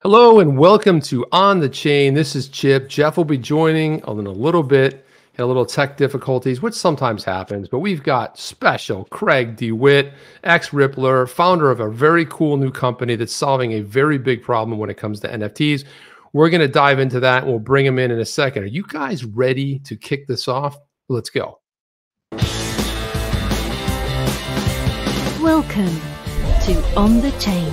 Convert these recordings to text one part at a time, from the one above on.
Hello and welcome to On the Chain. This is Chip. Jeff will be joining in a little bit. Had a little tech difficulties, which sometimes happens, but we've got special Craig DeWitt, ex-Rippler, founder of a very cool new company that's solving a very big problem when it comes to NFTs. We're going to dive into that and we'll bring him in a second. Are you guys ready to kick this off? Let's go. Welcome to On the Chain.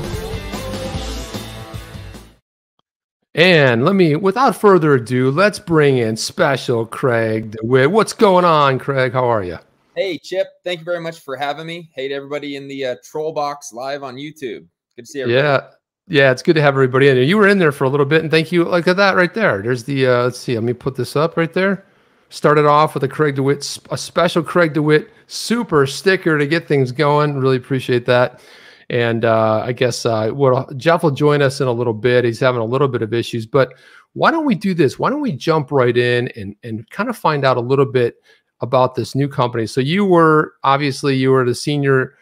And without further ado, let's bring in special Craig DeWitt. What's going on, Craig? How are you? Hey, Chip. Thank you very much for having me. Hey to everybody in the troll box live on YouTube. Good to see everybody. Yeah, it's good to have everybody in there. You were in there for a little bit, and thank you. Look at that right there. There's the, let's see, let me put this up right there. Started off with a special Craig DeWitt super sticker to get things going. Really appreciate that. And I guess Jeff will join us in a little bit. He's having a little bit of issues, but why don't we do this? Why don't we jump right in and kind of find out a little bit about this new company? So you were the senior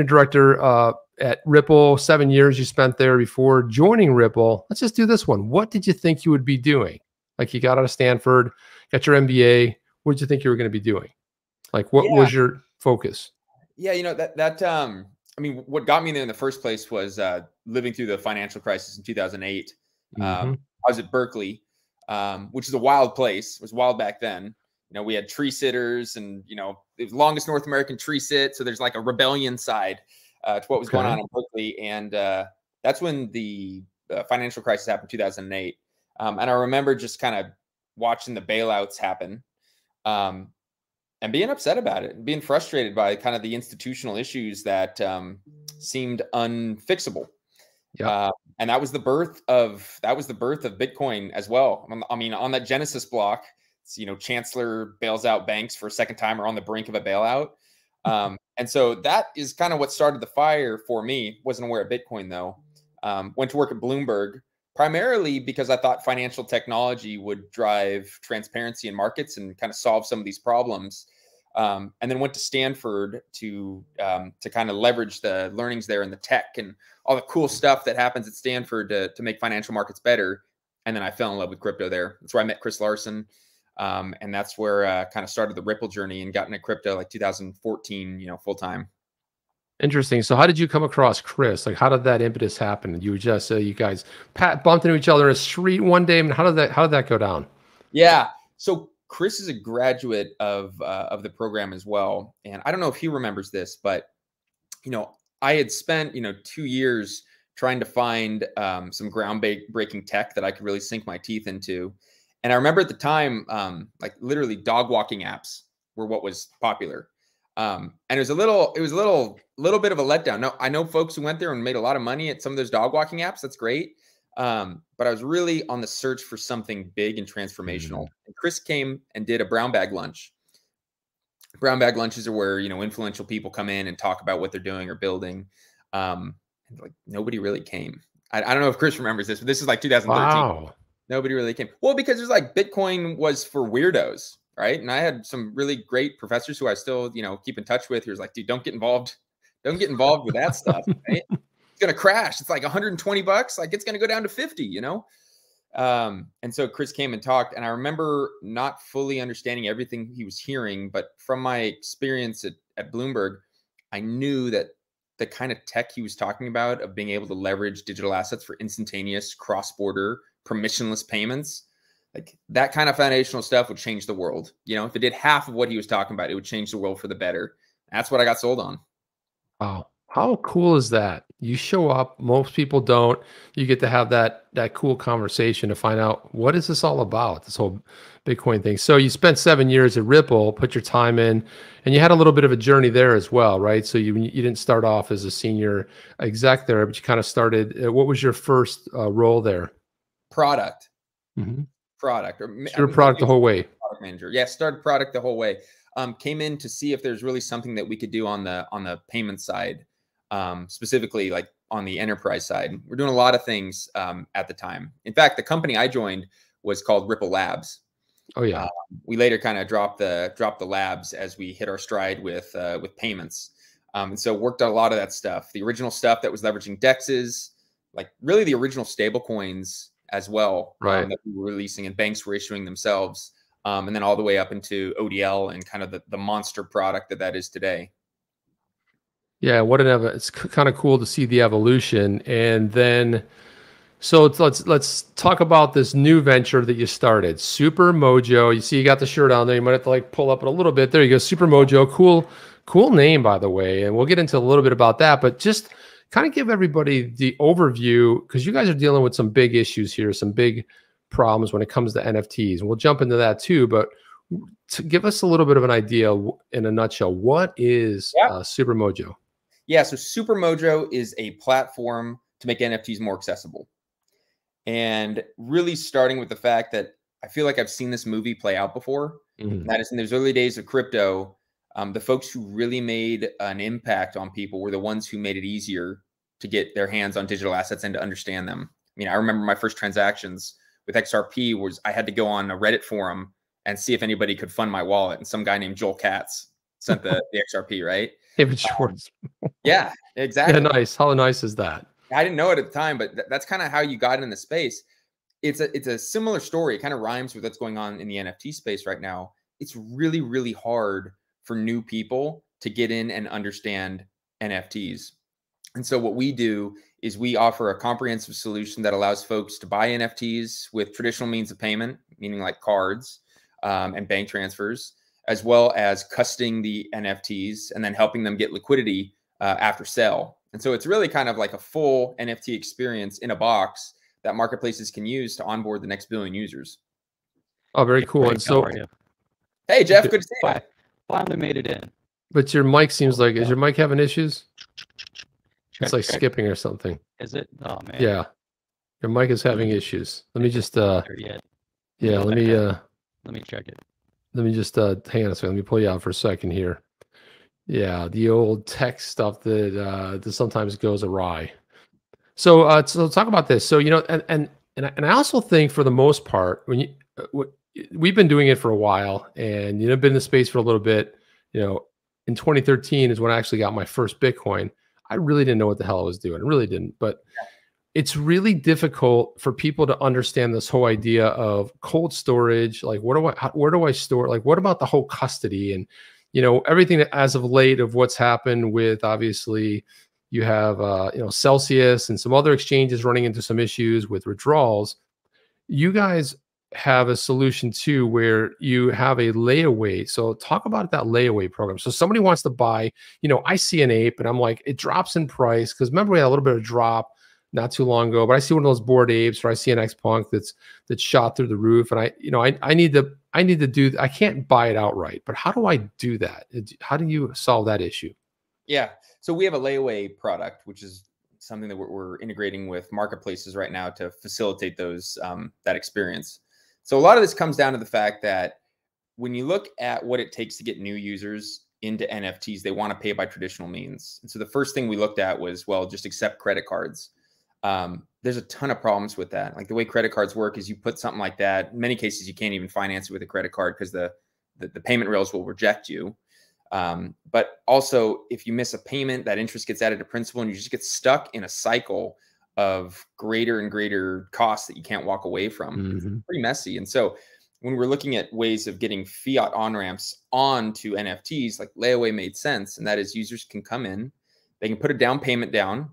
director at Ripple. 7 years you spent there before joining Ripple. Let's just do this one. What did you think you would be doing? Like, you got out of Stanford, got your MBA. What did you think you were going to be doing? Like, what was your focus? Yeah, you know, I mean, what got me there in the first place was living through the financial crisis in 2008. I was at Berkeley, which is a wild place. It was wild back then. You know, we had tree sitters and, you know, it was the longest North American tree sit. So there's like a rebellion side to what was going on in Berkeley. And that's when the financial crisis happened in 2008. And I remember just kind of watching the bailouts happen. And being upset about it, and being frustrated by kind of the institutional issues that seemed unfixable. Yeah, and that was the birth of Bitcoin as well. I mean, on that Genesis block, it's, you know, Chancellor bails out banks for a second time or on the brink of a bailout. And so that is kind of what started the fire for me. Wasn't aware of Bitcoin though. Went to work at Bloomberg primarily because I thought financial technology would drive transparency in markets and kind of solve some of these problems. And then went to Stanford to kind of leverage the learnings there in the tech and all the cool stuff that happens at Stanford to make financial markets better. And then I fell in love with crypto there. That's where I met Chris Larsen. And that's where kind of started the Ripple journey and got into crypto like 2014, you know, full time. Interesting. So how did you come across Chris? Like, how did that impetus happen? You were just you guys bumped into each other in a street one day. I mean, how did that go down? Yeah. So Chris is a graduate of the program as well, and I don't know if he remembers this, but you know, I had spent 2 years trying to find some groundbreaking tech that I could really sink my teeth into, and I remember at the time, like literally dog walking apps were what was popular. And it was a little bit of a letdown. No, I know folks who went there and made a lot of money at some of those dog walking apps. That's great. But I was really on the search for something big and transformational. And Chris came and did a brown bag lunch. Brown bag lunches are where, you know, influential people come in and talk about what they're doing or building. Like nobody really came. I don't know if Chris remembers this, but this is like 2013. Wow. Nobody really came. Well, because there's like Bitcoin was for weirdos. Right. And I had some really great professors who I still, you know, keep in touch with. Who was like, dude, don't get involved. Don't get involved with that stuff. Right? It's going to crash. It's like $120. Like it's going to go down to 50, you know? And so Chris came and talked, and I remember not fully understanding everything he was hearing, but from my experience at Bloomberg, I knew that the kind of tech he was talking about of being able to leverage digital assets for instantaneous cross-border permissionless payments, like that kind of foundational stuff would change the world. You know, if it did half of what he was talking about, it would change the world for the better. That's what I got sold on. Wow. How cool is that? You show up, most people don't. You get to have that cool conversation to find out, what is this all about, this whole Bitcoin thing. So you spent 7 years at Ripple, put your time in, and you had a little bit of a journey there as well, right? So you didn't start off as a senior exec there, but you kind of started, what was your first role there? Product. Product. Or product the whole way. Product manager. Yeah, started product the whole way. Came in to see if there's really something that we could do on the payment side, specifically like on the enterprise side. We're doing a lot of things at the time. In fact, the company I joined was called Ripple Labs. Oh yeah. We later kind of dropped the labs as we hit our stride with payments. And so worked on a lot of that stuff. The original stuff that was leveraging DEXs like really the original stable coins as well, Right. that we were releasing and banks were issuing themselves. And then all the way up into ODL and kind of the monster product that is today. Yeah, it's kind of cool to see the evolution. And then, so let's talk about this new venture that you started, Supermojo. You see, you got the shirt on there. You might have to like pull up it a little bit. There you go, Supermojo. Cool name, by the way. And we'll get into a little bit about that. But just kind of give everybody the overview, because you guys are dealing with some big issues here, some big problems when it comes to NFTs. And we'll jump into that too. But to give us a little bit of an idea, in a nutshell, what is Supermojo? Yeah, so Supermojo is a platform to make NFTs more accessible. And really starting with the fact that I feel like I've seen this movie play out before. And that is in those early days of crypto, the folks who really made an impact on people were the ones who made it easier to get their hands on digital assets and to understand them. I mean, I remember my first transactions with XRP was I had to go on a Reddit forum and see if anybody could fund my wallet. And some guy named Joel Katz sent the XRP, right? David Schwartz. Yeah, exactly. Yeah, nice. How nice is that? I didn't know it at the time, but that's kind of how you got in the space. It's a similar story. It kind of rhymes with what's going on in the NFT space right now. It's really, really hard for new people to get in and understand NFTs. And so what we do is we offer a comprehensive solution that allows folks to buy NFTs with traditional means of payment, meaning like cards and bank transfers, as well as custodying the NFTs and then helping them get liquidity after sale. And so it's really kind of like a full NFT experience in a box that marketplaces can use to onboard the next billion users. Oh, very cool. And so, hey, Jeff, good to see you. Finally made it in. But your mic seems like, is your mic having issues? It's like skipping or something. Is it? Oh, man. Yeah. Your mic is having issues. Let me just, yeah, let me check it. Let me just, hang on a second. Let me pull you out for a second here. Yeah, the old tech stuff that sometimes goes awry. So, so talk about this. So, you know, and I also think for the most part, when we've been doing it for a while, and you know, been in the space for a little bit. You know, in 2013 is when I actually got my first Bitcoin. I really didn't know what the hell I was doing. I really didn't. But it's really difficult for people to understand this whole idea of cold storage. Like, where do I store? Like, what about the whole custody and, you know, everything that as of late of what's happened with, obviously you have, you know, Celsius and some other exchanges running into some issues with withdrawals. You guys have a solution too, where you have a layaway. So talk about that layaway program. So somebody wants to buy, you know, I see an ape and I'm like, it drops in price. Cause remember we had a little bit of drop not too long ago, but I see one of those Bored Apes or I see an X-Punk that's shot through the roof. And I need to do, I can't buy it outright, but how do I do that? How do you solve that issue? Yeah. So we have a layaway product, which is something that we're integrating with marketplaces right now to facilitate those, that experience. So a lot of this comes down to the fact that when you look at what it takes to get new users into NFTs, they want to pay by traditional means. And so the first thing we looked at was, well, just accept credit cards. There's a ton of problems with that. Like the way credit cards work is you put something like that. In many cases, you can't even finance it with a credit card because the payment rails will reject you. But also, if you miss a payment, that interest gets added to principal and you just get stuck in a cycle of greater and greater costs that you can't walk away from. Mm-hmm. It's pretty messy. And so when we're looking at ways of getting fiat on-ramps onto NFTs, like layaway made sense. And that is users can come in, they can put a down payment down,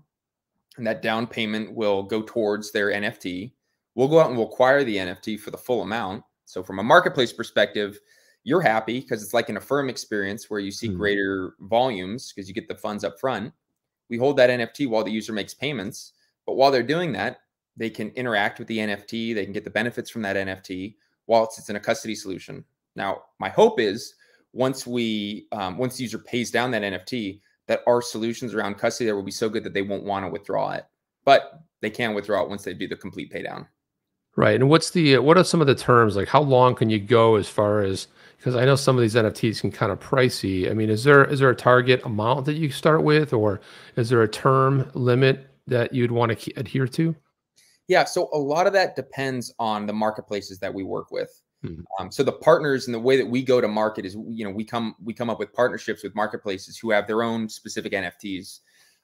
and that down payment will go towards their NFT. We'll go out and we'll acquire the NFT for the full amount. So from a marketplace perspective, you're happy because it's like an Affirm experience where you see greater volumes because you get the funds up front. We hold that NFT while the user makes payments. But while they're doing that, they can interact with the NFT. They can get the benefits from that NFT while it's in a custody solution. Now, my hope is once the user pays down that NFT, that our solutions around custody there will be so good that they won't want to withdraw it. But they can withdraw it once they do the complete pay down. Right. And what are some of the terms? Like how long can you go as far as, because I know some of these NFTs can kind of pricey. I mean, is there a target amount that you start with, or is there a term limit that you'd want to adhere to? Yeah. So a lot of that depends on the marketplaces that we work with. So the partners and the way that we go to market is, you know, we come up with partnerships with marketplaces who have their own specific NFTs.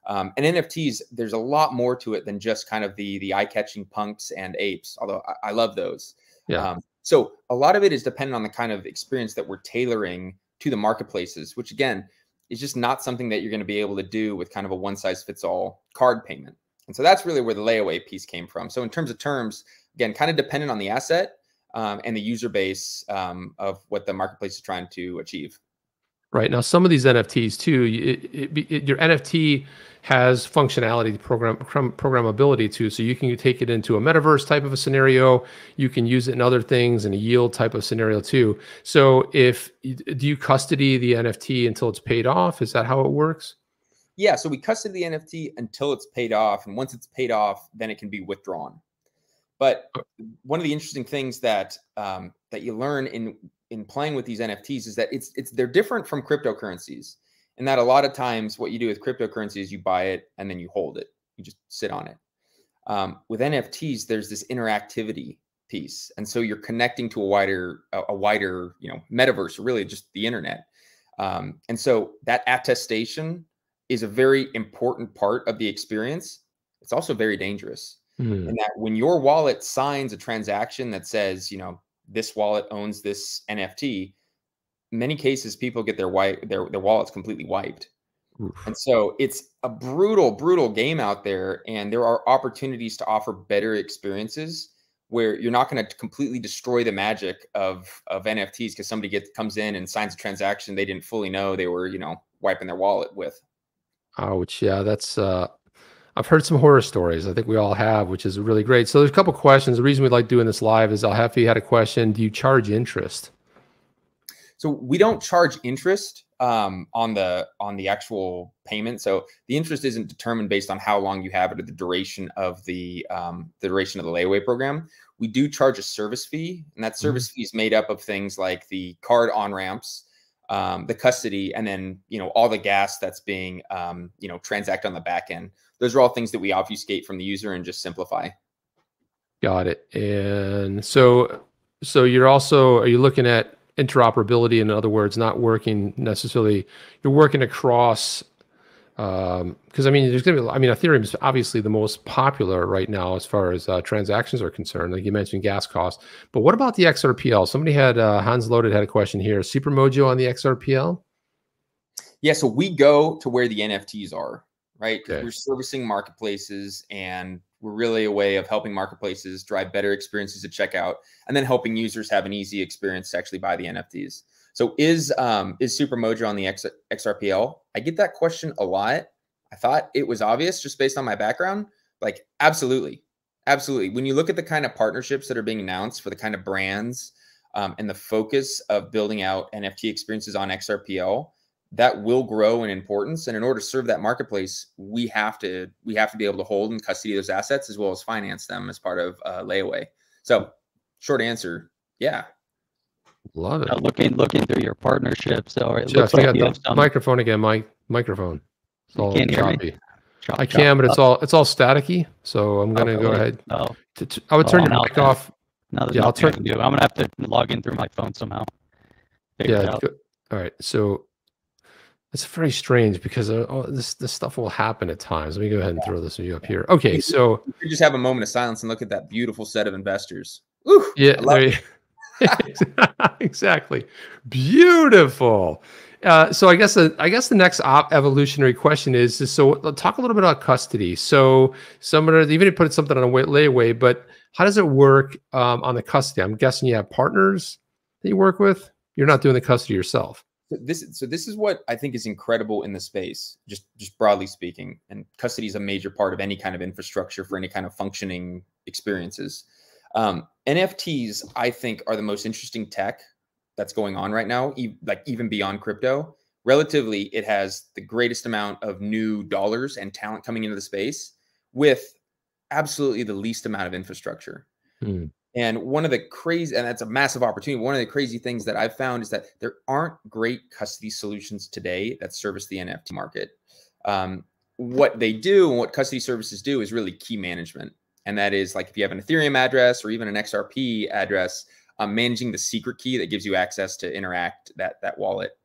And NFTs, there's a lot more to it than just kind of the eye-catching punks and apes, although I love those. Yeah. So a lot of it is dependent on the kind of experience that we're tailoring to the marketplaces, which again, is just not something that you're going to be able to do with kind of a one-size-fits-all card payment. And so that's really where the layaway piece came from. So in terms of terms, again, kind of dependent on the asset and the user base of what the marketplace is trying to achieve. Right. Now, some of these NFTs too, your NFT has functionality, programmability too. So you can take it into a metaverse type of a scenario. You can use it in other things in a yield type of scenario too. So do you custody the NFT until it's paid off? Is that how it works? Yeah. So we custody the NFT until it's paid off. And once it's paid off, then it can be withdrawn. But one of the interesting things that that you learn in playing with these NFTs is that they're different from cryptocurrencies, and that a lot of times what you do with cryptocurrency is you buy it and then you hold it, you just sit on it. With NFTs, there's this interactivity piece, and so you're connecting to a wider metaverse, or really just the internet. And so that attestation is a very important part of the experience. It's also very dangerous. And that when your wallet signs a transaction that says, this wallet owns this NFT, in many cases, people get their wallets completely wiped. Oof. And so it's a brutal, brutal game out there. And there are opportunities to offer better experiences where you're not going to completely destroy the magic of NFTs because somebody comes in and signs a transaction they didn't fully know they were, wiping their wallet with. Ouch. Yeah, that's I've heard some horror stories. I think we all have, which is really great. So there's a couple questions. The reason we like doing this live is Alhafi had a question. Do you charge interest? So we don't charge interest on the actual payment. So the interest isn't determined based on how long you have it or the duration of the layaway program. We do charge a service fee, and that service fee is made up of things like the card on-ramps, the custody, and then all the gas that's being transacted on the back end. Those are all things that we obfuscate from the user and just simplify. Got it. And so are you looking at interoperability? In other words, not working necessarily, you're working across, because there's going to be, Ethereum is obviously the most popular right now as far as transactions are concerned. Like you mentioned, gas costs. But what about the XRPL? Somebody had Hans Loaded had a question here. Supermojo on the XRPL? Yeah, so we go to where the NFTs are. Right? Okay. We're servicing marketplaces, and we're really a way of helping marketplaces drive better experiences at checkout, and then helping users have an easy experience to actually buy the NFTs. So is Supermojo on the XRPL? I get that question a lot. I thought it was obvious just based on my background. Like, absolutely. Absolutely. When you look at the kind of partnerships that are being announced for the kind of brands and the focus of building out NFT experiences on XRPL, that will grow in importance. And in order to serve that marketplace, we have to be able to hold and custody those assets as well as finance them as part of layaway. So short answer, yeah. Love it. Looking through your partnerships, or it Jeff, looks like you got the microphone again. Microphone. It's all choppy. I can, but it's all staticky. So I'm gonna go ahead. Oh. I would turn your mic off. No, there's nothing I can do. I'm gonna have to log in through my phone somehow. Yeah. All right. So it's very strange because this stuff will happen at times. Let me go ahead and throw this of you up here. Okay, so you just have a moment of silence and look at that beautiful set of investors. Ooh, yeah, exactly, beautiful. So I guess the next evolutionary question is so talk a little bit about custody. So even put something on a layaway, but how does it work on the custody? I'm guessing you have partners that you work with. You're not doing the custody yourself. This is what I think is incredible in the space, just broadly speaking. And custody is a major part of any kind of infrastructure for any kind of functioning experiences. NFTs, I think, are the most interesting tech that's going on right now, even beyond crypto. Relatively, it has the greatest amount of new dollars and talent coming into the space with absolutely the least amount of infrastructure. And that's a massive opportunity. One of the crazy things that I've found is that there aren't great custody solutions today that service the NFT market. What they do and what custody services do is really key management. And that is like if you have an Ethereum address or even an XRP address, managing the secret key that gives you access to interact that wallet.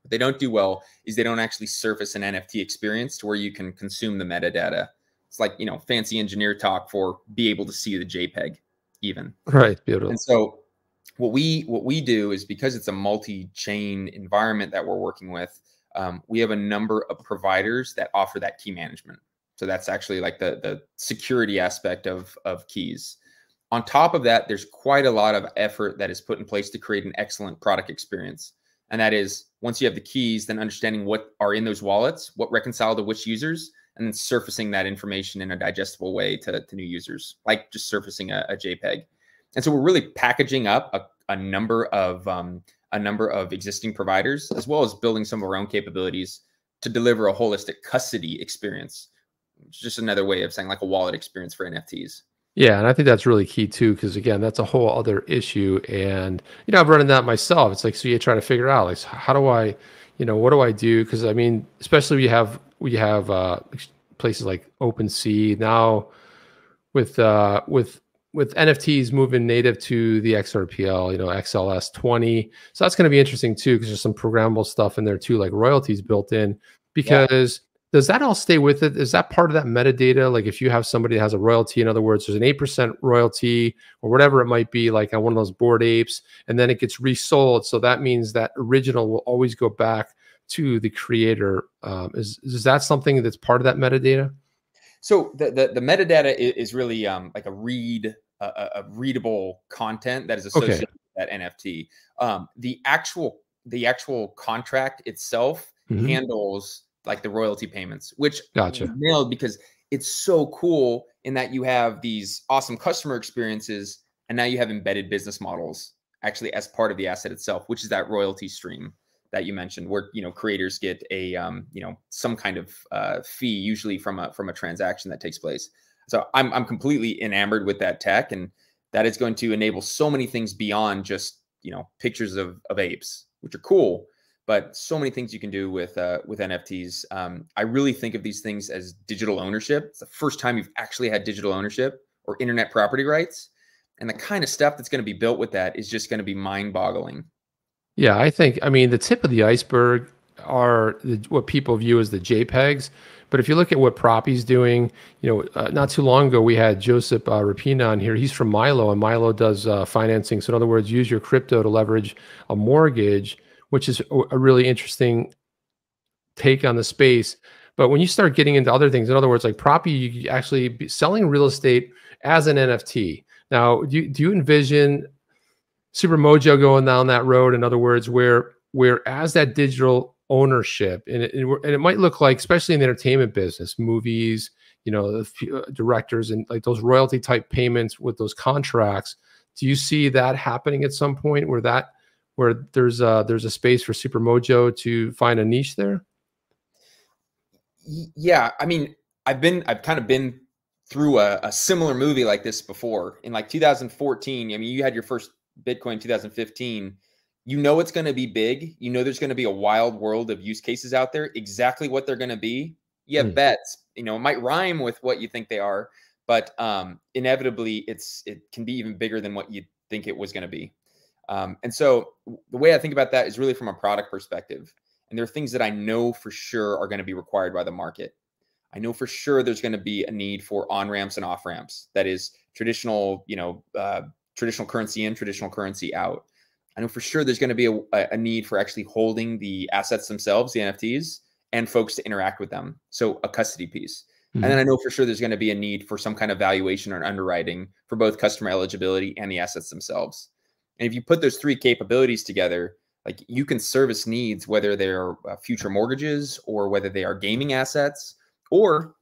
What they don't do well is they don't actually surface an NFT experience to where you can consume the metadata. It's like, you know, fancy engineer talk for be able to see the JPEG even. Right. Beautiful. And so what we do is, because it's a multi-chain environment that we're working with, we have a number of providers that offer that key management. So that's actually like the security aspect of keys. On top of that, there's quite a lot of effort that is put in place to create an excellent product experience. And that is, once you have the keys, then understanding what are in those wallets, what reconcile to which users, and then surfacing that information in a digestible way to new users, like just surfacing a JPEG. And so we're really packaging up a number of existing providers, as well as building some of our own capabilities to deliver a holistic custody experience. It's just another way of saying like a wallet experience for NFTs. Yeah, and I think that's really key too, because again, that's a whole other issue. And you know, I've run into that myself. It's like, so you try to figure out like, how do I, you know, what do I do? Because I mean, especially we have places like OpenSea now with NFTs moving native to the XRPL, you know, XLS 20. So that's going to be interesting too, because there's some programmable stuff in there too, like royalties built in. Because does that all stay with it? Is that part of that metadata? Like if you have somebody that has a royalty, in other words, there's an 8% royalty or whatever it might be, like on one of those Bored Apes, and then it gets resold. So that means that original will always go back to the creator. Is that something that's part of that metadata? So the metadata is really like a readable content that is associated with that NFT. The actual contract itself handles like the royalty payments, which nailed, because it's so cool in that you have these awesome customer experiences, and now you have embedded business models actually as part of the asset itself, which is that royalty stream that you mentioned, where, you know, creators get a you know, some kind of fee, usually from a transaction that takes place. So I'm completely enamored with that tech, and that is going to enable so many things beyond just, you know, pictures of apes, which are cool, but so many things you can do with NFTs. I really think of these things as digital ownership. It's the first time you've actually had digital ownership or internet property rights, and the kind of stuff that's going to be built with that is just going to be mind-boggling. Yeah, I mean, the tip of the iceberg are what people view as the JPEGs. But if you look at what Proppy's doing, you know, not too long ago, we had Joseph Rapina on here. He's from Milo, and Milo does financing. So in other words, use your crypto to leverage a mortgage, which is a really interesting take on the space. But when you start getting into other things, in other words, like Proppy, you actually be selling real estate as an NFT. Now, do you envision Supermojo going down that road? In other words, where as that digital ownership, and it might look like, especially in the entertainment business, movies, you know, the directors, and like those royalty type payments with those contracts. Do you see that happening at some point where there's a space for Supermojo to find a niche there? Yeah, I mean, I've kind of been through a similar movie like this before. In like 2014, I mean, you had your first Bitcoin in 2015. You know it's going to be big. You know there's going to be a wild world of use cases out there. Exactly what they're going to be, you have bets. You know, it might rhyme with what you think they are, but inevitably it can be even bigger than what you think it was going to be. And so the way I think about that is really from a product perspective. And there are things that I know for sure are going to be required by the market. I know for sure there's going to be a need for on-ramps and off-ramps. That is traditional, you know, traditional currency in, traditional currency out. I know for sure there's going to be a need for actually holding the assets themselves, the NFTs, and folks to interact with them. So a custody piece. And then I know for sure there's going to be a need for some kind of valuation or underwriting for both customer eligibility and the assets themselves. And if you put those three capabilities together, like you can service needs, whether they're future mortgages or whether they are gaming assets, or,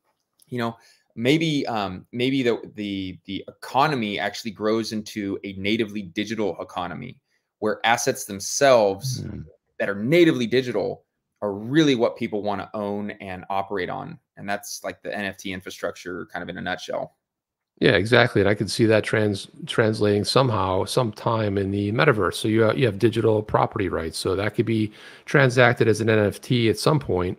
you know, maybe the economy actually grows into a natively digital economy where assets themselves that are natively digital are really what people want to own and operate on. And that's like the NFT infrastructure kind of in a nutshell. Yeah, exactly. And I could see that translating sometime in the metaverse. So you have digital property rights. So that could be transacted as an NFT at some point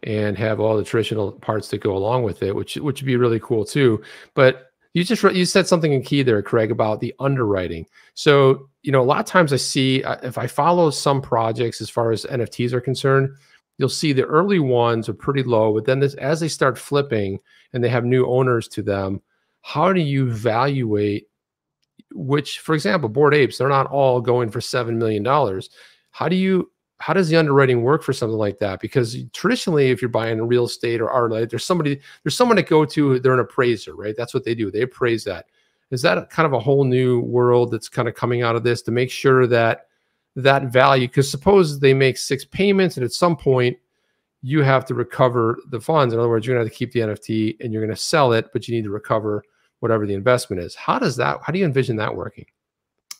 and have all the traditional parts that go along with it, which would be really cool too. But You said something in key there, Craig, about the underwriting. So, a lot of times I see, if I follow some projects as far as NFTs are concerned, you'll see the early ones are pretty low, but then as they start flipping and they have new owners to them, how do you evaluate which, for example, Bored Apes, they're not all going for $7 million. How does the underwriting work for something like that? Because traditionally, if you're buying real estate or art, there's someone to go to, they're an appraiser, right? That's what they do. They appraise that. Is that kind of a whole new world that's kind of coming out of this to make sure that that value, because suppose they make 6 payments and at some point you have to recover the funds. In other words, you're going to have to keep the NFT and you're going to sell it, but you need to recover whatever the investment is. How do you envision that working?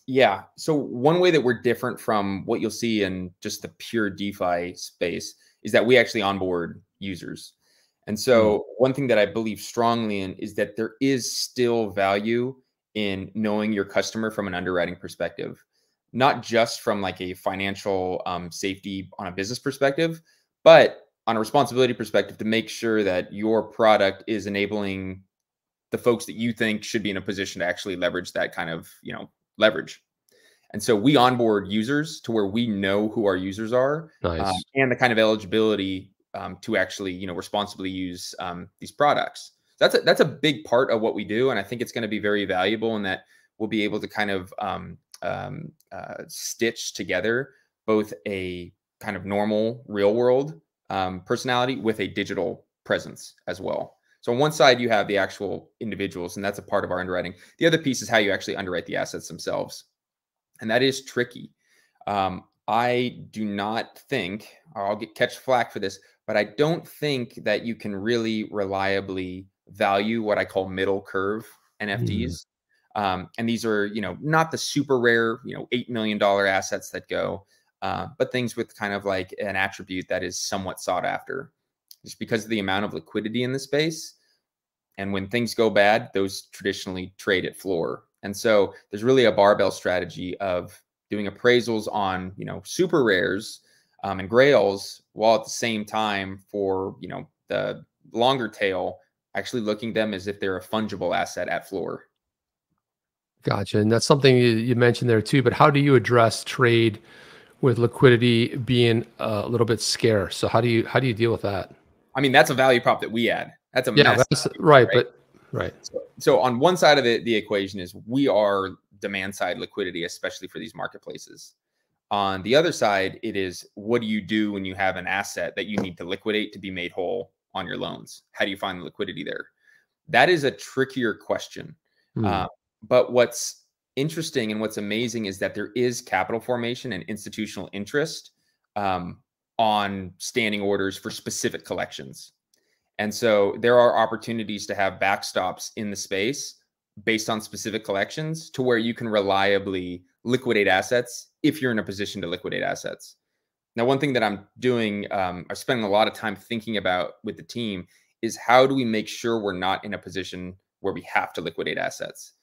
Yeah. So one way that we're different from what you'll see in just the pure DeFi space is that we actually onboard users. And so one thing that I believe strongly in is that there is still value in knowing your customer from an underwriting perspective, not just from like a financial safety on a business perspective, but on a responsibility perspective to make sure that your product is enabling the folks that you think should be in a position to actually leverage that kind of, leverage. And so we onboard users to where we know who our users are. Nice. And the kind of eligibility to actually, responsibly use these products. That's a big part of what we do. And I think it's going to be very valuable in that we'll be able to kind of stitch together both a kind of normal real world personality with a digital presence as well. So on one side, you have the actual individuals, and that's a part of our underwriting. The other piece is how you actually underwrite the assets themselves. And that is tricky. I do not think, or I'll catch flack for this, but I don't think that you can really reliably value what I call middle curve NFTs. And these are, not the super rare, $8 million assets that go, but things with kind of like an attribute that is somewhat sought after, just because of the amount of liquidity in the space. And when things go bad, those traditionally trade at floor. And so there's really a barbell strategy of doing appraisals on, super rares and grails, while at the same time for, the longer tail, actually looking at them as if they're a fungible asset at floor. Gotcha. And that's something you mentioned there too, but how do you address trade with liquidity being a little bit scarce? So how do you deal with that? I mean, that's a value prop that we add. That's a that's right. But right. So on one side of the equation is we are demand side liquidity, especially for these marketplaces. On the other side, it is what do you do when you have an asset that you need to liquidate to be made whole on your loans? How do you find the liquidity there? That is a trickier question. But what's interesting and what's amazing is that there is capital formation and institutional interest on standing orders for specific collections. And so there are opportunities to have backstops in the space based on specific collections to where you can reliably liquidate assets if you're in a position to liquidate assets. Now, one thing that I'm doing, I'm spending a lot of time thinking about with the team is how do we make sure we're not in a position where we have to liquidate assets?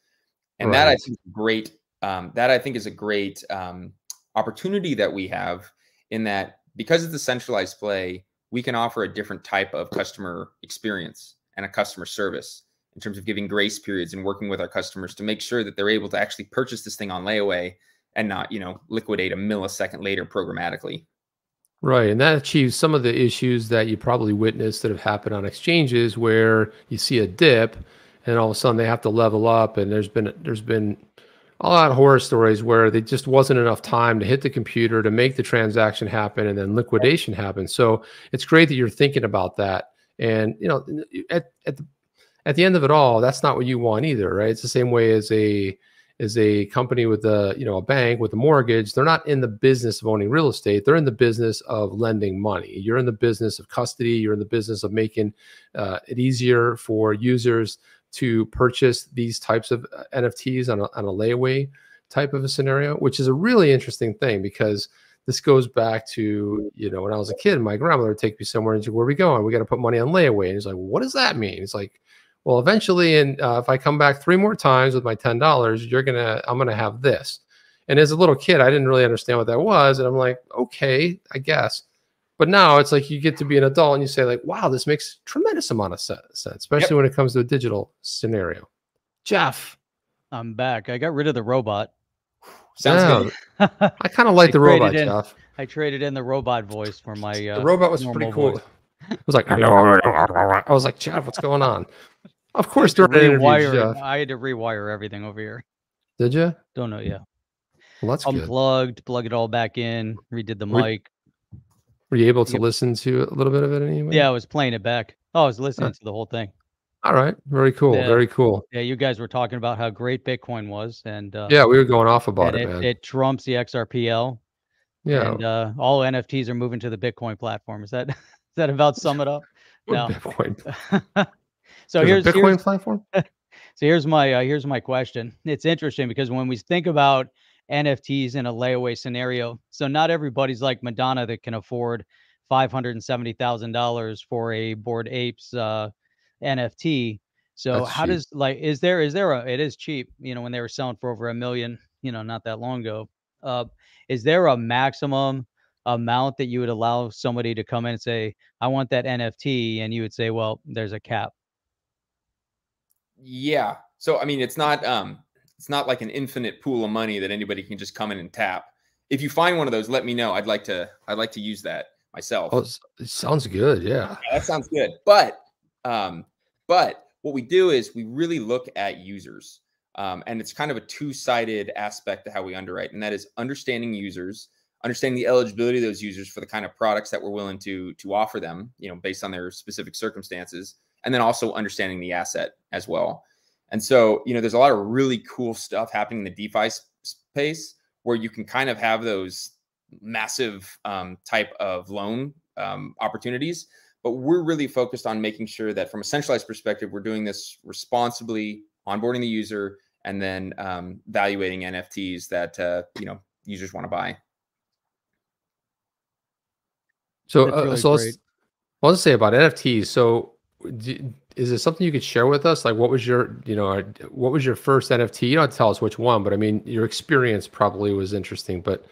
And that I think is great. That I think is a great opportunity that we have in that because it's a centralized play, we can offer a different type of customer experience and a customer service in terms of giving grace periods and working with our customers to make sure that they're able to actually purchase this thing on layaway and not, liquidate a millisecond later programmatically. Right. And that achieves some of the issues that you probably witnessed that have happened on exchanges where you see a dip and all of a sudden they have to level up. And there's been a lot of horror stories where there just wasn't enough time to hit the computer to make the transaction happen and then liquidation happen. So it's great that you're thinking about that. And, at the end of it all, that's not what you want either, right? It's the same way as a company with a bank with a mortgage. They're not in the business of owning real estate. They're in the business of lending money. You're in the business of custody. You're in the business of making it easier for users to purchase these types of NFTs on a layaway type of a scenario, which is a really interesting thing because this goes back to, when I was a kid, my grandmother would take me somewhere and say, where are we going? We got to put money on layaway. And he's like, well, what does that mean? It's like, well, eventually, and if I come back 3 more times with my $10, I'm gonna have this. And as a little kid, I didn't really understand what that was, and I'm like, okay, I guess. But now it's like you get to be an adult and you say like, wow, this makes tremendous amount of sense, especially when it comes to a digital scenario. Jeff. I'm back. I got rid of the robot. Sounds good. I kind of like the robot, Jeff. I traded in the robot voice for my the robot was pretty cool. Voice. It was like, I was like, Jeff, what's going on? Of course, during interviews, Jeff. I had to rewire everything over here. Did you? Don't know. Yeah. Well, that's good. Unplugged, plug it all back in, redid the mic. Were you able to listen to a little bit of it anyway? Yeah, I was playing it back. Oh, I was listening to the whole thing. All right. Very cool. Yeah. Very cool. Yeah, you guys were talking about how great Bitcoin was, and yeah, we were going off about it, man. It trumps the XRPL. Yeah. And all NFTs are moving to the Bitcoin platform. Is that about sum it up? No. Bitcoin. So here's Bitcoin platform. So here's my question. It's interesting because when we think about NFTs in a layaway scenario, so not everybody's like Madonna that can afford $570,000 for a Bored Apes NFT. So That's how cheap. does is there it is cheap, when they were selling for over $1 million, not that long ago. Is there a maximum amount that you would allow somebody to come in and say, I want that NFT, and you would say, well, there's a cap? Yeah. So I mean, it's not like an infinite pool of money that anybody can just come in and tap. If you find one of those, let me know. I'd like to use that myself. Oh, it sounds good. Yeah. That sounds good. But what we do is we really look at users. And it's kind of a two-sided aspect to how we underwrite. And that is understanding users, understanding the eligibility of those users for the kind of products that we're willing to offer them, based on their specific circumstances. And then also understanding the asset as well. And so, there's a lot of really cool stuff happening in the DeFi space where you can kind of have those massive type of loan opportunities. But we're really focused on making sure that from a centralized perspective, we're doing this responsibly, onboarding the user, and then valuating NFTs that, users want to buy. So, really I'll just say about NFTs. So is it something you could share with us? Like, what was your first NFT? You don't have to tell us which one, but I mean, your experience probably was interesting, but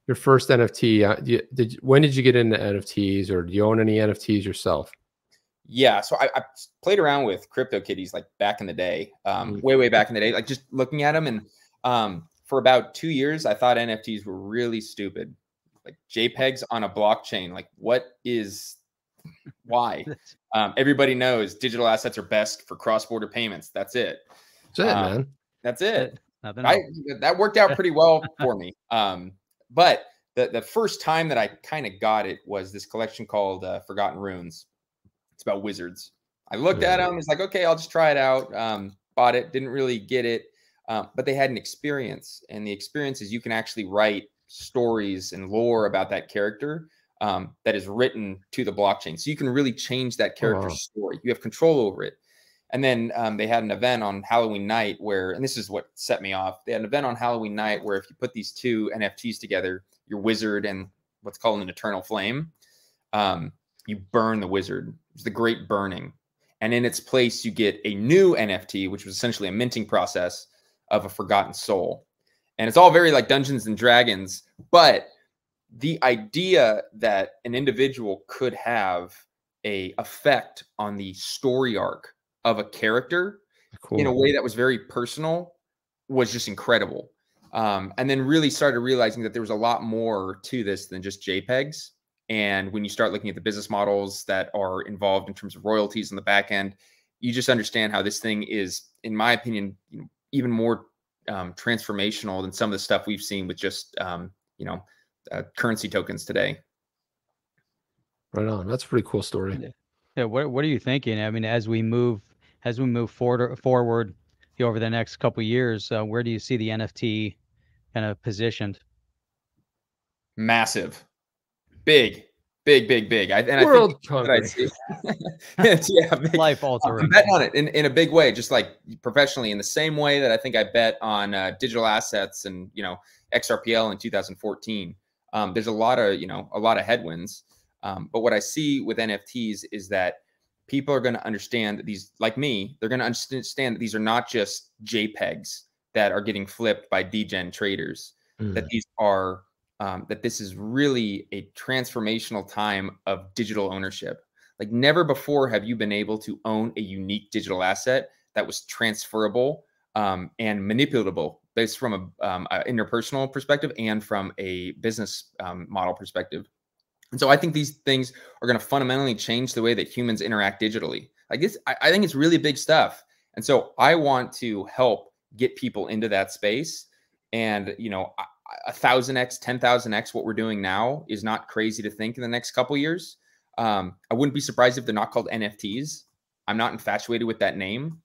your first NFT, when did you get into NFTs, or do you own any NFTs yourself? Yeah, so I played around with CryptoKitties like back in the day, way back in the day, like just looking at them. And for about 2 years, I thought NFTs were really stupid, like JPEGs on a blockchain. Like, why? Everybody knows digital assets are best for cross-border payments. That's it. That's it, man. That's it. That worked out pretty well for me. But the first time that I kind of got it was this collection called Forgotten Runes. It's about wizards. I looked at them. It's like, okay, I'll just try it out. Bought it. Didn't really get it. But they had an experience. And the experience is you can actually write stories and lore about that character that is written to the blockchain. So you can really change that character's story. You have control over it. And then they had an event on Halloween night where, and this is what set me off. They had an event on Halloween night where if you put these two NFTs together, your wizard and what's called an eternal flame, you burn the wizard. It's the great burning. And in its place, you get a new NFT, which was essentially a minting process of a forgotten soul. And it's all very like Dungeons and Dragons, but the idea that an individual could have a effect on the story arc of a character in a way that was very personal was just incredible. And then really started realizing that there was a lot more to this than just JPEGs. And when you start looking at the business models that are involved in terms of royalties on the back end, you just understand how this thing is, in my opinion, even more transformational than some of the stuff we've seen with just, currency tokens today. Right on. That's a pretty cool story. Yeah. What are you thinking? I mean, as we move forward over the next couple of years, where do you see the NFT kind of positioned? Massive, big. I think that I see. Big. Life altering. I'm betting on it in a big way, just like professionally, in the same way that I think I bet on digital assets and XRPL in 2014. There's a lot of headwinds, but what I see with NFTs is that people are going to understand that these, like me, they're going to understand that these are not just JPEGs that are getting flipped by degen traders. That these are that this is really a transformational time of digital ownership. Like never before have you been able to own a unique digital asset that was transferable and manipulatable, based from a interpersonal perspective and from a business model perspective. And so I think these things are going to fundamentally change the way that humans interact digitally. Like this, I think it's really big stuff. And so I want to help get people into that space. And, you know, 1,000x, 10,000x what we're doing now is not crazy to think in the next couple of years. I wouldn't be surprised if they're not called NFTs. I'm not infatuated with that name.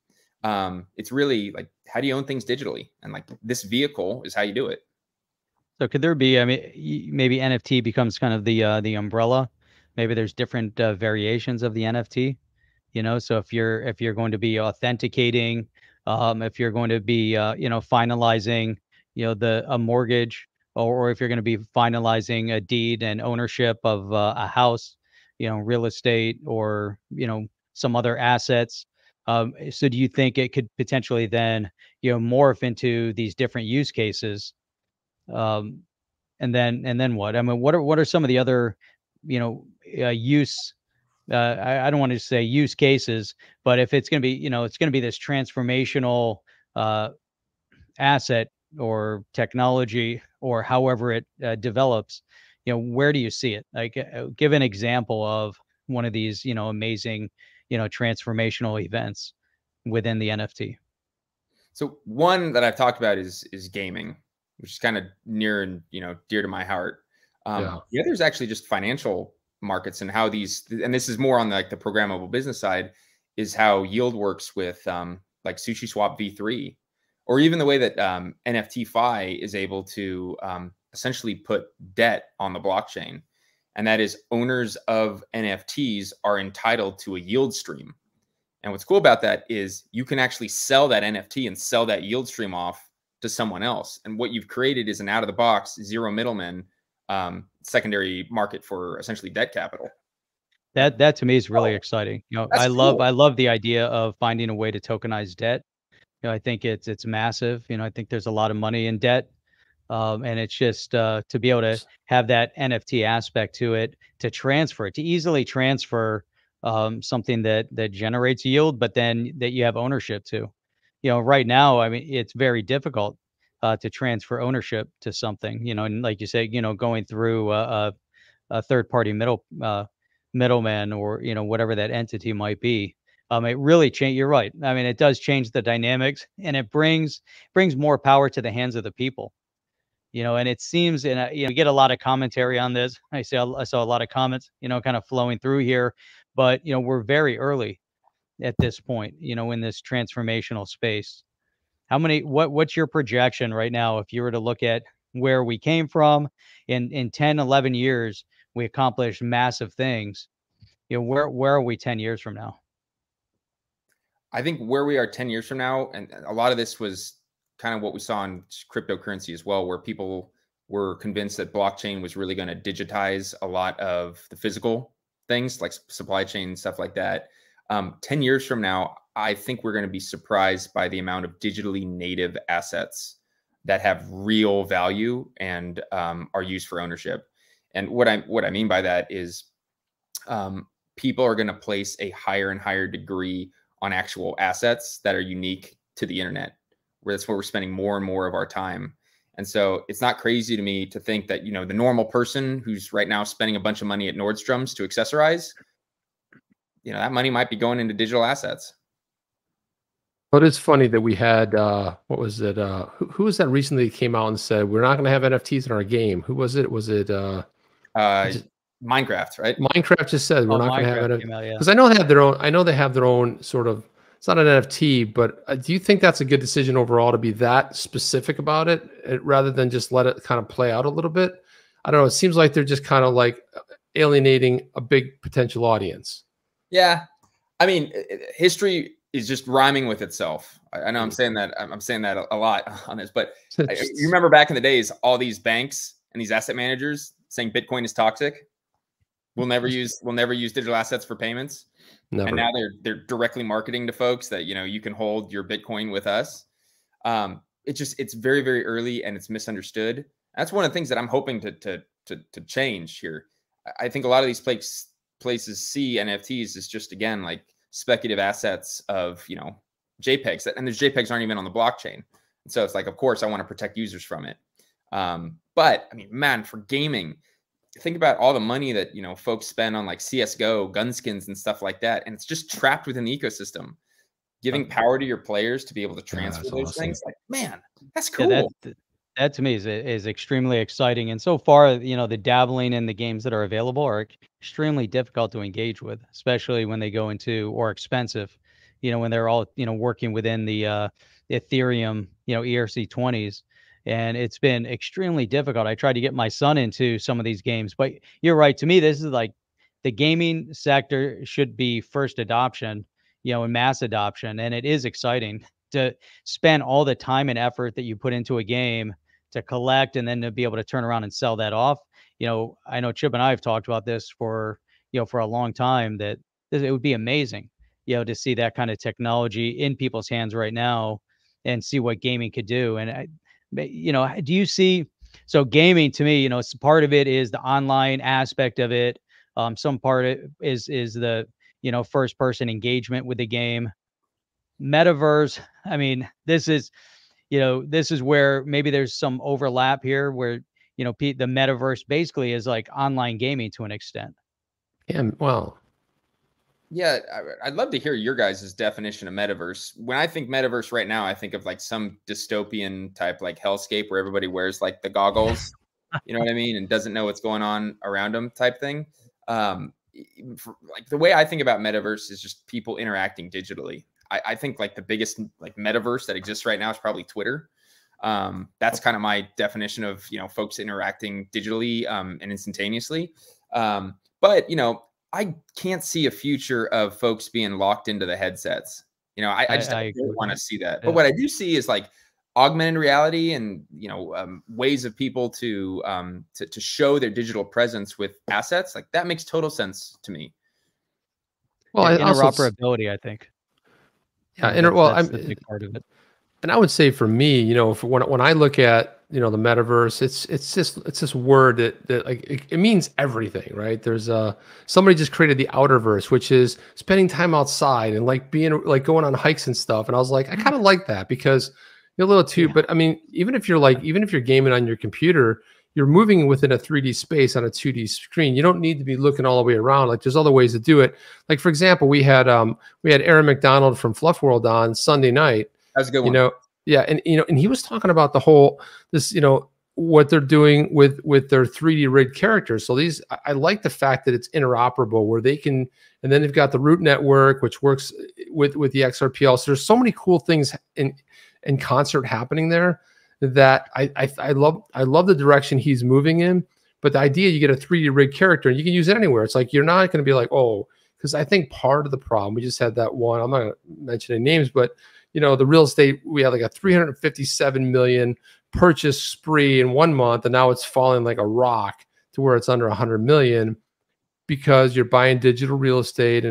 It's really like, how do you own things digitally? And like this vehicle is how you do it. So could there be, I mean, maybe NFT becomes kind of the umbrella. Maybe there's different variations of the NFT, you know. So if you're going to be authenticating, if you're going to be you know, finalizing, you know, a mortgage, or if you're going to be finalizing a deed and ownership of a house, you know, real estate, or, you know, some other assets. So do you think it could potentially then, you know, morph into these different use cases? Um, and then what? I mean, what are some of the other, you know, use? I don't want to say use cases, but if it's going to be, you know, it's going to be this transformational uh, asset or technology, or however it develops, you know, where do you see it? Like, give an example of one of these, you know, amazing, you know, transformational events within the NFT. So one that I've talked about is gaming, which is kind of near and, you know, dear to my heart. Yeah. The other is actually just financial markets and how these, and this is more on like the programmable business side, is how yield works with like SushiSwap V3, or even the way that NFTFi is able to essentially put debt on the blockchain. And that is, owners of NFTs are entitled to a yield stream. And what's cool about that is you can actually sell that NFT and sell that yield stream off to someone else. And what you've created is an out of the box, zero middleman secondary market for essentially debt capital. That to me is really exciting. You know, That's cool. I love the idea of finding a way to tokenize debt. You know, I think it's massive. You know, I think there's a lot of money in debt. And it's just to be able to have that NFT aspect to it, to transfer it, to easily transfer something that generates yield, but then that you have ownership to. You know, right now, I mean, it's very difficult to transfer ownership to something. You know, and like you say, you know, going through a third party middleman, or, you know, whatever that entity might be. It really change. You're right. I mean, it does change the dynamics, and it brings more power to the hands of the people. You know, and it seems, and you know, we get a lot of commentary on this. I saw a lot of comments, you know, kind of flowing through here, but you know, we're very early at this point, you know, in this transformational space. What's your projection right now, if you were to look at where we came from in 10, 11 years, we accomplished massive things. You know, where are we 10 years from now? I think where we are 10 years from now, and a lot of this was kind of what we saw in cryptocurrency as well, where people were convinced that blockchain was really going to digitize a lot of the physical things like supply chain, stuff like that. 10 years from now, I think we're going to be surprised by the amount of digitally native assets that have real value and are used for ownership. And what I mean by that is people are going to place a higher and higher degree on actual assets that are unique to the internet, where that's where we're spending more and more of our time. And so it's not crazy to me to think that, you know, the normal person who's right now spending a bunch of money at Nordstrom's to accessorize, you know, that money might be going into digital assets. But it's funny that we had what was it? Who was that recently came out and said we're not going to have NFTs in our game? Who was it? Was it Minecraft, right? Minecraft just said we're Oh, not going to have Minecraft it came out, yeah. because I know they have their own. I know they have their own sort of. It's not an NFT, but do you think that's a good decision overall to be that specific about it, rather than just let it kind of play out a little bit? I don't know. It seems like they're just kind of like alienating a big potential audience. Yeah, I mean, history is just rhyming with itself. I know I'm saying that. I'm saying that a lot on this, but you remember back in the days, all these banks and these asset managers saying Bitcoin is toxic. We'll never use digital assets for payments. Never. And now they're directly marketing to folks that, you know, you can hold your Bitcoin with us. It's very, very early and it's misunderstood. That's one of the things that I'm hoping to change here. I think a lot of these places see NFTs as just, again, like speculative assets of, you know, JPEGs, and those JPEGs aren't even on the blockchain. And so it's like, of course, I want to protect users from it. But I mean, man, for gaming, think about all the money that, you know, folks spend on like CSGO, gun skins and stuff like that. And it's just trapped within the ecosystem. Giving power to your players to be able to transfer those things, like, man, that's cool. Yeah, that to me is extremely exciting. And so far, you know, the dabbling in the games that are available are extremely difficult to engage with, especially when they go into, or expensive, you know, when they're all, you know, working within the Ethereum, you know, ERC20s. And it's been extremely difficult. I tried to get my son into some of these games, but you're right. To me, this is like the gaming sector should be first adoption, you know, and mass adoption. And it is exciting to spend all the time and effort that you put into a game to collect and then to be able to turn around and sell that off. You know, I know Chip and I have talked about this for, you know, for a long time, that it would be amazing, you know, to see that kind of technology in people's hands right now and see what gaming could do. And you know, do you see, so gaming to me, you know, part of it is the online aspect of it. Some part of it is the, you know, first person engagement with the game. Metaverse, I mean, this is, you know, this is where maybe there's some overlap here where, you know, the metaverse basically is like online gaming to an extent. Yeah, well, yeah, I'd love to hear your guys' definition of metaverse. When I think metaverse right now, I think of like some dystopian type, like hellscape where everybody wears like the goggles, you know what I mean, and doesn't know what's going on around them type thing. Like the way I think about metaverse is just people interacting digitally. I think like the biggest like metaverse that exists right now is probably Twitter. That's kind of my definition of, you know, folks interacting digitally and instantaneously. But, you know, I can't see a future of folks being locked into the headsets. You know, I just don't want to see that. But what I do see is like augmented reality and, you know, ways of people to show their digital presence with assets. Like that makes total sense to me. Well, interoperability, I think. Yeah, that's the big part of it. And I would say for me, you know, when I look at, you know, the metaverse, it's this word that like it means everything, right? There's somebody just created the outerverse, which is spending time outside and like being like going on hikes and stuff. And I was like, I kind of like that because you're a little too. Yeah. But I mean, even if you're gaming on your computer, you're moving within a 3D space on a 2D screen. You don't need to be looking all the way around. Like there's other ways to do it. Like for example, we had Aaron McDonald from Fluff World on Sunday night. That's a good one. You know, yeah, and you know, and he was talking about the whole you know, what they're doing with their 3D rigged characters. So these, I like the fact that it's interoperable, where they can, and then they've got the root network, which works with the XRPL. So there's so many cool things in concert happening there that I love the direction he's moving in. But the idea, you get a 3D rigged character and you can use it anywhere. It's like you're not going to be like, oh, because I think part of the problem, we just had that one. I'm not going to mention any names, but you know, the real estate, we had like a 357 million purchase spree in 1 month, and now it's falling like a rock to where it's under 100 million because you're buying digital real estate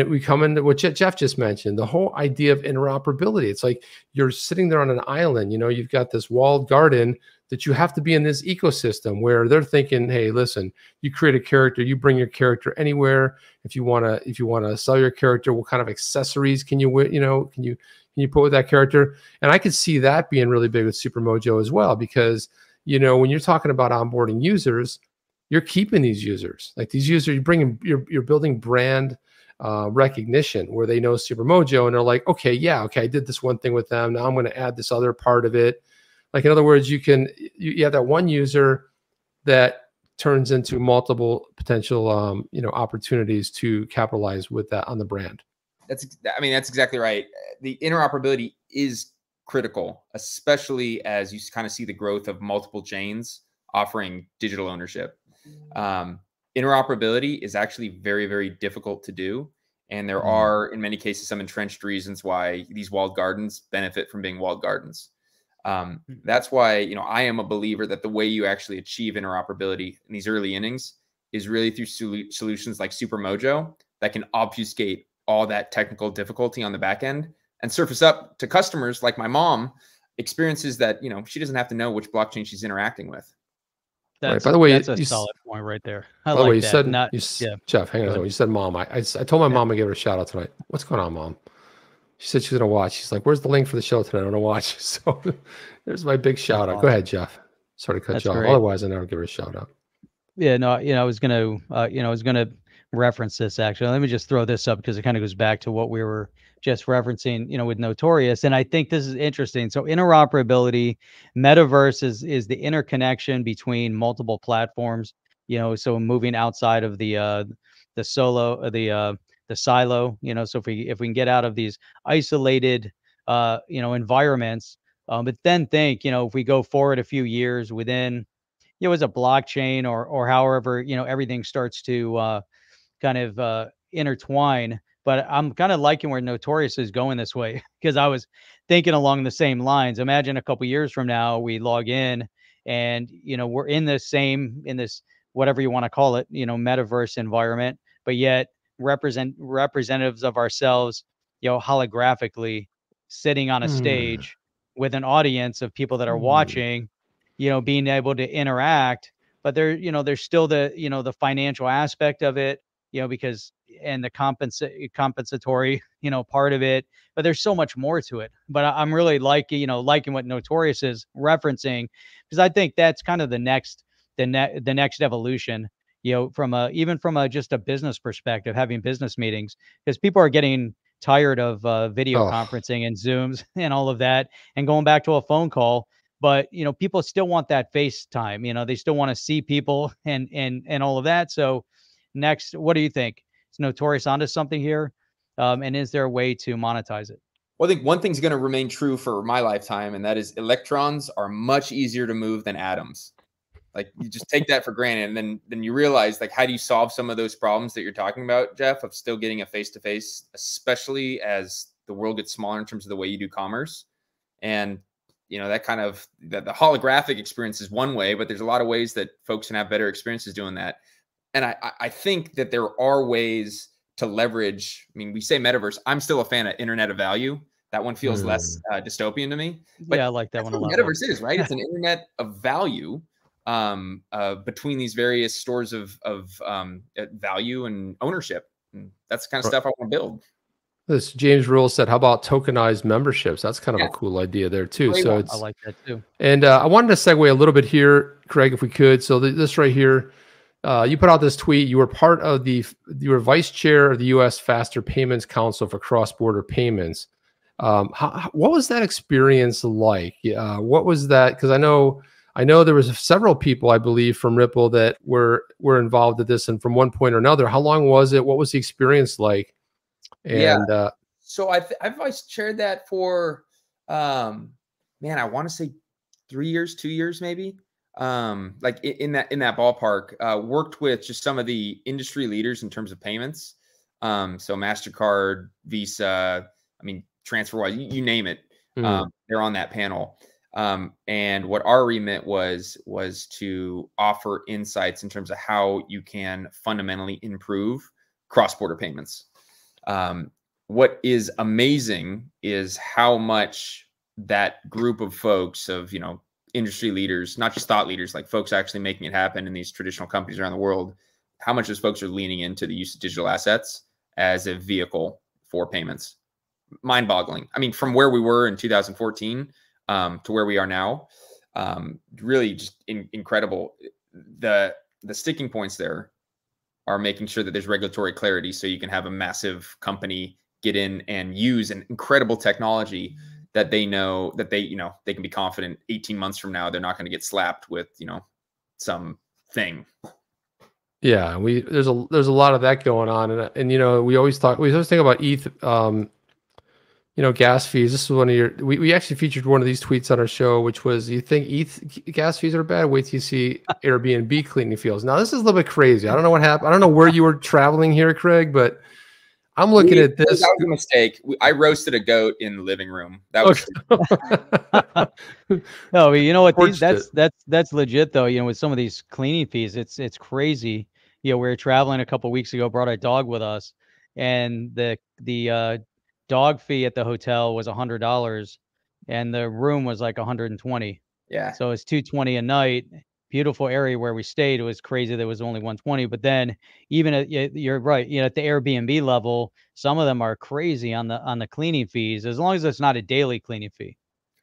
we come into what Jeff just mentioned, the whole idea of interoperability. It's like you're sitting there on an island, you know, you've got this walled garden that you have to be in this ecosystem where they're thinking, hey, listen, you create a character, you bring your character anywhere. If you want to sell your character, what kind of accessories can you put with that character? And I could see that being really big with Supermojo as well, because, you know, when you're talking about onboarding users, you're keeping these users. Like these users, you're building brand recognition where they know Supermojo and they're like, okay, I did this one thing with them. Now I'm going to add this other part of it. Like, in other words, you have that one user that turns into multiple potential, you know, opportunities to capitalize with that on the brand. That's exactly right. The interoperability is critical, especially as you kind of see the growth of multiple chains offering digital ownership. Interoperability is actually very, very difficult to do. And there are, in many cases, some entrenched reasons why these walled gardens benefit from being walled gardens. That's why, you know, I am a believer that the way you actually achieve interoperability in these early innings is really through solutions like Supermojo that can obfuscate all that technical difficulty on the back end and surface up to customers like my mom experiences that, you know, she doesn't have to know which blockchain she's interacting with. Right. By the way, that's a solid point right there. By the way, you said, Jeff, hang on. You said mom. I told my mom I gave her a shout out tonight. What's going on, Mom? She said she's gonna watch. She's like, "Where's the link for the show tonight? I want to watch." So there's my big shout out. Go ahead, Jeff. Sorry to cut That's you off. great. Otherwise, I never give her a shout out. Yeah, no, I was gonna, I was gonna reference this actually. Let me just throw this up because it kind of goes back to what we were just referencing, with Notorious, and I think this is interesting. So interoperability, Metaverse is the interconnection between multiple platforms. So moving outside of the solo, the silo. So if we can get out of these isolated, environments, but then think, if we go forward a few years within as a blockchain or however, everything starts to kind of intertwine. But I'm kind of liking where Notorious is going this way because I was thinking along the same lines. Imagine a couple years from now, we log in and, we're in this, whatever you want to call it, metaverse environment, but yet representatives of ourselves, holographically sitting on a Hmm. stage with an audience of people that are Hmm. watching, being able to interact. But there's still the financial aspect of it, because and the compensatory, part of it. But there's so much more to it. But I'm really liking what Notorious is referencing, because I think that's kind of the next evolution, from even from just a business perspective, having business meetings, because people are getting tired of video Oh, conferencing and Zooms and all of that, and going back to a phone call. But people still want that FaceTime. They still want to see people and all of that. So next, what do you think? Is Notorious onto something here? And is there a way to monetize it? Well, I think one thing's going to remain true for my lifetime, and that is electrons are much easier to move than atoms. Like, you just take that for granted, and then you realize, like, how do you solve some of those problems that you're talking about, Jeff, of still getting a face-to-face, especially as the world gets smaller in terms of the way you do commerce. And that kind of the holographic experience is one way, but there's a lot of ways that folks can have better experiences doing that. And I think that there are ways to leverage. I mean, we say metaverse. I'm still a fan of Internet of Value. That one feels less hmm. dystopian to me. Yeah, I But like that that's one a what lot more. metaverse is, right? It's an internet of value, between these various stores of value and ownership. And that's the kind of Right. stuff I want to build. This James Rule said, "How about tokenized memberships?" That's kind of Yeah, a cool idea there too. great So one. I it's like that too. and I wanted to segue a little bit here, Craig, if we could. So this right here, you put out this tweet. You were part of you were vice chair of the U.S. Faster Payments Council for cross-border payments. What was that experience like? What was that? Because I know there was several people, I believe, from Ripple that were involved in this, and from one point or another. How long was it? What was the experience like? Yeah. And So I've vice chaired that for, man, I want to say 3 years, 2 years, maybe. Like in that ballpark. Worked with just some of the industry leaders in terms of payments. So MasterCard, Visa, I mean, TransferWise, you name it. hmm, They're on that panel. And what our remit was to offer insights in terms of how you can fundamentally improve cross-border payments. What is amazing is how much that group of folks of, industry leaders, not just thought leaders, like folks actually making it happen in these traditional companies around the world, how much those folks are leaning into the use of digital assets as a vehicle for payments. Mind boggling. I mean, from where we were in 2014 to where we are now, really just incredible. The sticking points there are making sure that there's regulatory clarity so you can have a massive company get in and use an incredible technology that they know that they can be confident 18 months from now they're not going to get slapped with some thing. yeah, there's a lot of that going on, and we always think about ETH. Gas fees. This is one of we actually featured one of these tweets on our show, which was, you think ETH gas fees are bad? Wait till you see Airbnb cleaning fees. Now, this is a little bit crazy. I don't know what happened. I don't know where you were traveling here, Craig, but I'm looking at That this. was a mistake. I roasted a goat in the living room. That was Okay. No, but you know what? Torched it. That's legit though. With some of these cleaning fees, it's crazy. We were traveling a couple weeks ago, brought our dog with us, and the dog fee at the hotel was $100, and the room was like 120. yeah. So it's 220 a night. beautiful area where we stayed. It was crazy. There was only 120, but then even at, you're right. You know, at the Airbnb level, some of them are crazy on the cleaning fees, as long as it's not a daily cleaning fee.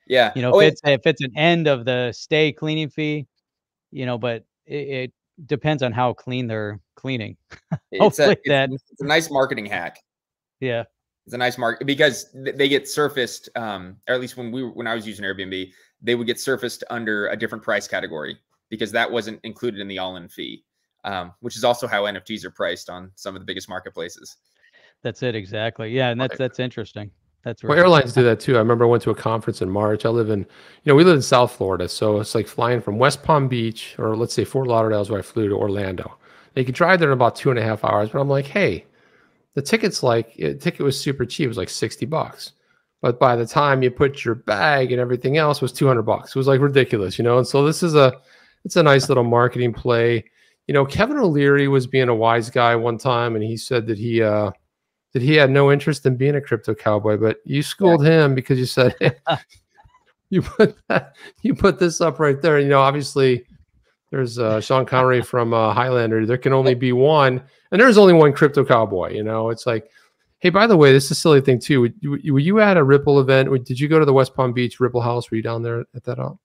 Yeah. You know, Oh, if it's an end of the stay cleaning fee, you know, but it depends on how clean they're cleaning. it's Hopefully that, it's a nice marketing hack. yeah. It's a nice mark because they get surfaced, or at least when I was using Airbnb, they would get surfaced under a different price category because that wasn't included in the all-in fee, which is also how NFTs are priced on some of the biggest marketplaces. That's it. Exactly. Yeah. And that's interesting. That's Well, right. airlines do that too. I remember I went to a conference in March. I live in, we live in South Florida. So it's like flying from West Palm Beach, or let's say Fort Lauderdale is where I flew, to Orlando. You could drive there in about 2.5 hours, but I'm like, hey, the ticket was super cheap. It was like $60. But by the time you put your bag and everything else, was $200. It was like ridiculous, And so it's a nice little marketing play. Kevin O'Leary was being a wise guy one time, and he said that he had no interest in being a crypto cowboy, but you schooled him because you said, hey, you put this up right there. Obviously there's Sean Connery from Highlander. There can only be one, and there's only one crypto cowboy. It's like, hey, by the way, this is a silly thing too. Were you at a Ripple event? Did you go to the West Palm Beach Ripple House? Were you down there at that?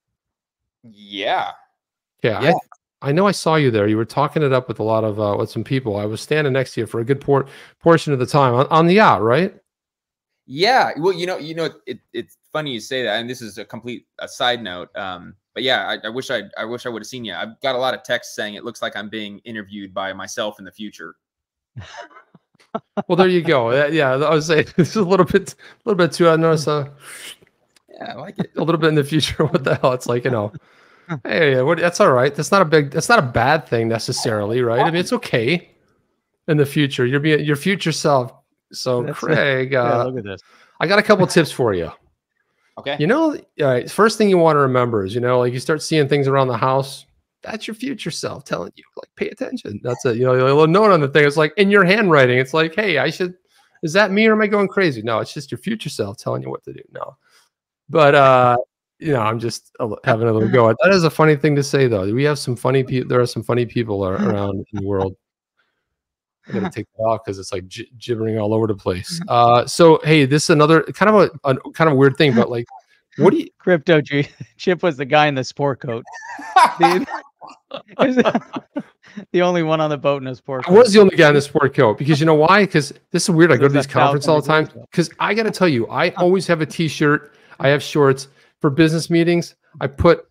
Yeah. Yeah. I know I saw you there. You were talking it up with a lot of with some people. I was standing next to you for a good portion of the time on the yacht, right? Yeah. Well, it's funny you say that, and this is a side note. But yeah, I wish I would have seen you. I've got a lot of texts saying it looks like I'm being interviewed by myself in the future. Well, there you go. Yeah, I was saying this is a little bit too. I noticed. Yeah, I like it. A little bit in the future. What the hell? It's like, hey, that's all right. That's not a bad thing necessarily, right? I mean, it's okay in the future. You're being your future self. So, Craig, look at this. I got a couple tips for you. Okay. All right, first thing you want to remember is, like you start seeing things around the house. That's your future self telling you, like, pay attention. That's it. A little note on the thing. It's like in your handwriting. It's like, hey, is that me or am I going crazy? No, it's just your future self telling you what to do. No, but I'm just having a little go. That is a funny thing to say, though. We have some funny people. There are some funny people around in the world. I gotta take that off because it's like gibbering all over the place. So hey, this is another kind of a weird thing, but like, what do you? Crypto Chip was the guy in the sport coat. Dude. The only one on the boat in a sport coat. I was the only guy in the sport coat because you know why? Because this is weird. I go to these conferences all the time. Because I got to tell you, I always have a t-shirt. I have shorts for business meetings. I put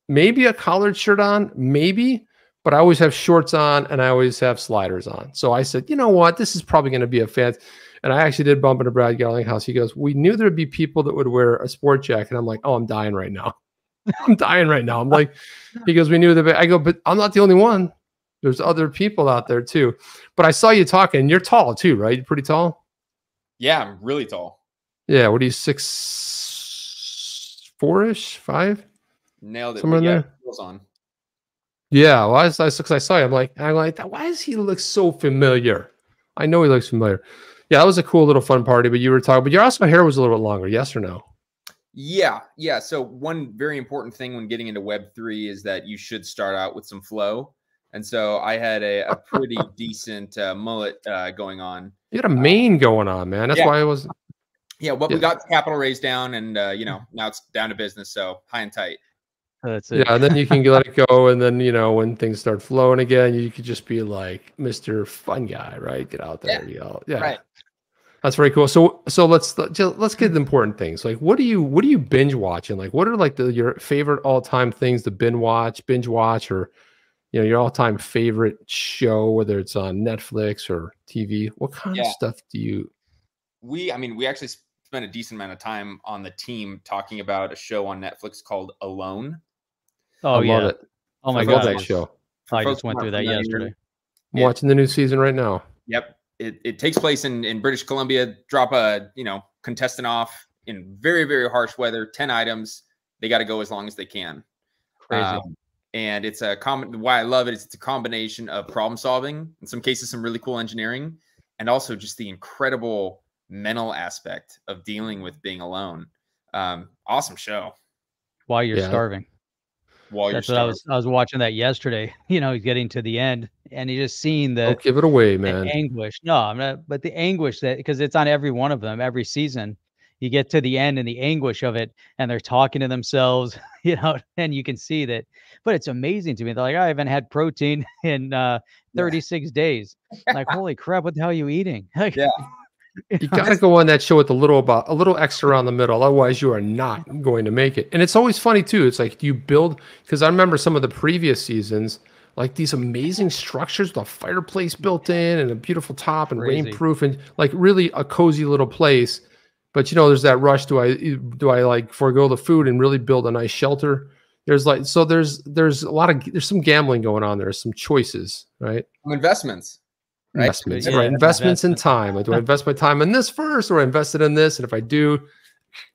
maybe a collared shirt on, maybe, but I always have shorts on and I always have sliders on. So I said, you know what? This is probably going to be a fan. And I actually did bump into Brad Garlinghouse. He goes, we knew there'd be people that would wear a sport jacket. I'm like, oh, I'm dying right now. I'm dying right now. I'm like, he goes, we knew that. I go, but I'm not the only one. There's other people out there too. But I saw you talking. You're tall too, right? You're pretty tall. Yeah, I'm really tall. Yeah. What are you, 6'4"-ish, 5"? Nailed it. Somewhere in there. On. Yeah. Well, I saw you. I'm like, why does he look so familiar? I know he looks familiar. Yeah, that was a cool little fun party. But you were talking. But your hair was a little bit longer. Yes or no? Yeah. So one very important thing when getting into Web3 is that you should start out with some flow. And so I had a pretty decent mullet going on. You had a mane going on, man. That's why I was. Yeah. Well, we got the capital raised down, and now it's down to business. So high and tight. That's it. Yeah, and then you can let it go, and then when things start flowing again, you could just be like Mr. Fun Guy, right? Get out there, yeah. Right. That's very cool. So let's get the important things. Like, what do you binge watching? Like, what are like your favorite all time things to binge watch, or your all time favorite show, whether it's on Netflix or TV? What kind of stuff do you? We actually spent a decent amount of time on the team talking about a show on Netflix called Alone. Oh, I love it. Oh my God, God, that show. I just went through that yesterday. I'm watching the new season right now. Yep. It takes place in British Columbia. Drop a contestant off in very, very harsh weather. 10 items. They got to go as long as they can. Crazy. And it's why I love it is it's a combination of problem solving, in some cases some really cool engineering, and also just the incredible mental aspect of dealing with being alone. Awesome show. While you're starving. While you're That's what I starved. was watching that yesterday. You know, he's getting to the end, and you just seeing Don't give it away, man. anguish. No, I'm not. But the anguish that because it's on every one of them, every season. You get to the end and the anguish of it, and they're talking to themselves, you know, and you can see that. But it's amazing to me. They're like, I haven't had protein in Yeah. 36 days. Like, holy crap, what the hell are you eating? Like, Yeah. You got to go on that show with a little extra around the middle. Otherwise, you are not going to make it. And it's always funny too. It's like you build, because I remember some of the previous seasons, like these amazing structures with a fireplace built in and a beautiful top and Crazy. rainproof and like really a cozy little place. But you know, there's that rush. Do I like forego the food and really build a nice shelter? There's like, so there's some gambling going on. There's some choices, right? Some investments. Right? Investments, Yeah, right? Investments in investment. time. Like, do I invest my time in this first, or I invest it in this? And if I do,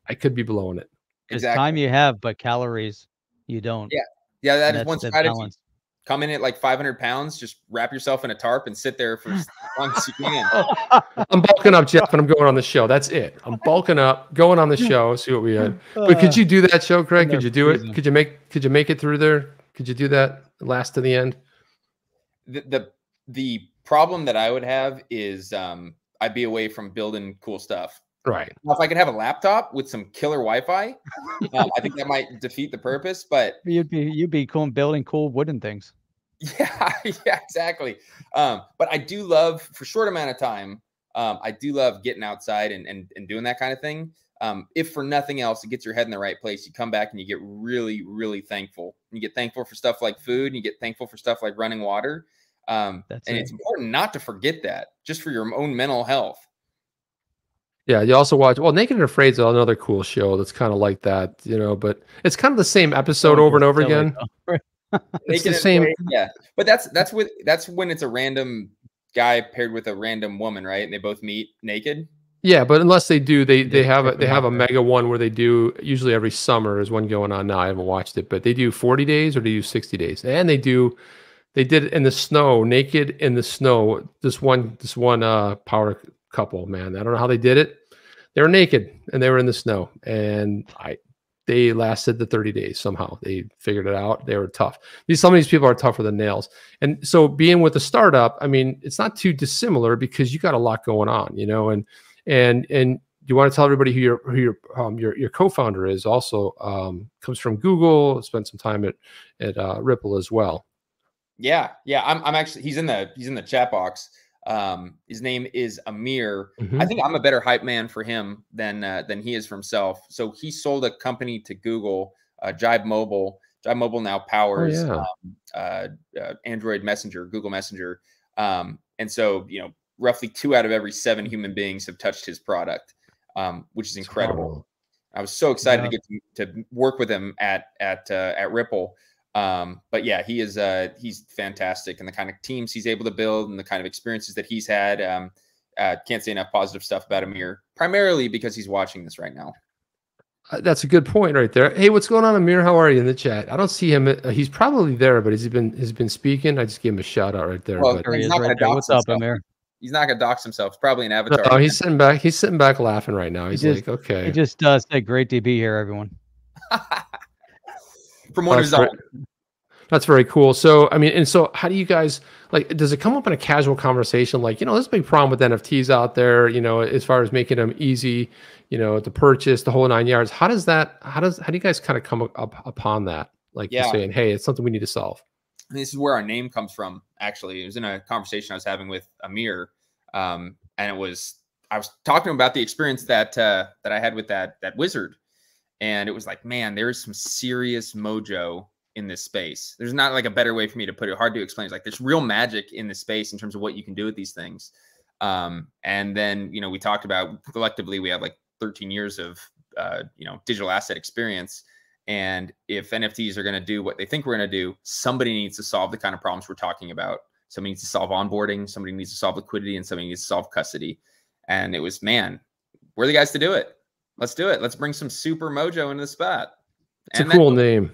I could be blowing it. Because Exactly. time you have, but calories you don't. Yeah. Yeah, that And is one that's the strategy. balance. Come in at like 500 pounds, just wrap yourself in a tarp and sit there for as long as you can. I'm bulking up, Jeff, and I'm going on the show. That's it. I'm bulking up, going on the show. See what we had. But could you do that show, Craig? Could you do it? Could you make it through there? Could you do that last to the end? The problem that I would have is I'd be away from building cool stuff. Right. Now, if I could have a laptop with some killer Wi-Fi, I think that might defeat the purpose. But You'd be cool building cool wooden things. yeah, yeah, exactly. But I do love, for short amount of time, I do love getting outside and doing that kind of thing. If for nothing else, it gets your head in the right place. You come back and you get really, really thankful. You get thankful for stuff like food, and you get thankful for stuff like running water. It's important not to forget that, just for your own mental health. Yeah, you also watch, well, Naked and Afraid is another cool show that's kind of like that, you know, but it's kind of the same episode over and over again. It's the same. Yeah, but that's when it's a random guy paired with a random woman, right? And they both meet naked. Yeah, but unless they do, they have a mega one where they do, usually every summer is one going on now. I haven't watched it, but they do 40 days or they do 60 days. And they did it in the snow, naked in the snow. This one power couple, man. I don't know how they did it. They were naked and they were in the snow, and they lasted the 30 days somehow. They figured it out. They were tough. Some of these people are tougher than nails. And so being with a startup, I mean, it's not too dissimilar because you got a lot going on, you know, and you want to tell everybody who your co-founder is. Also comes from Google, spent some time at Ripple as well. Yeah. I'm actually, he's in the chat box. His name is Amir. I think I'm a better hype man for him than he is for himself. So he sold a company to Google, Jive Mobile. Jive Mobile now powers Android Messenger, Google Messenger. And so, you know, roughly 2 out of every 7 human beings have touched his product, which is incredible. I was so excited to get to work with him at Ripple. But yeah, he's fantastic, and the kind of teams he's able to build and the kind of experiences that he's had. Can't say enough positive stuff about Amir, primarily because he's watching this right now. That's a good point right there. Hey, what's going on, Amir? How are you in the chat? I don't see him. He's probably there, but has he been speaking? I just gave him a shout out right there. Well, but he's not right there. What's up, Amir? He's not gonna dox himself. It's probably an avatar. No, he's sitting back. He's sitting back laughing right now. He's like, okay. He just said, "Great to be here, everyone." From one of his own. That's very cool. So, I mean, and so how do you guys, like, does it come up in a casual conversation? Like, you know, there's a big problem with NFTs out there, you know, as far as making them easy, you know, to purchase, the whole 9 yards. How do you guys kind of come up upon that? Like, you're saying, hey, it's something we need to solve. And this is where our name comes from. Actually, it was in a conversation I was having with Amir. And I was talking about the experience that I had with that wizard. And it was like, man, there is some serious mojo in this space. There's not like a better way for me to put it. Hard to explain. It's like there's real magic in this space in terms of what you can do with these things. And then, you know, we talked about collectively, we have like 13 years of, you know, digital asset experience. And if NFTs are going to do what they think we're going to do, somebody needs to solve the kind of problems we're talking about. Somebody needs to solve onboarding. Somebody needs to solve liquidity, and somebody needs to solve custody. And it was, man, we're the guys to do it. Let's do it. Let's bring some super mojo into the spot. It's a cool name.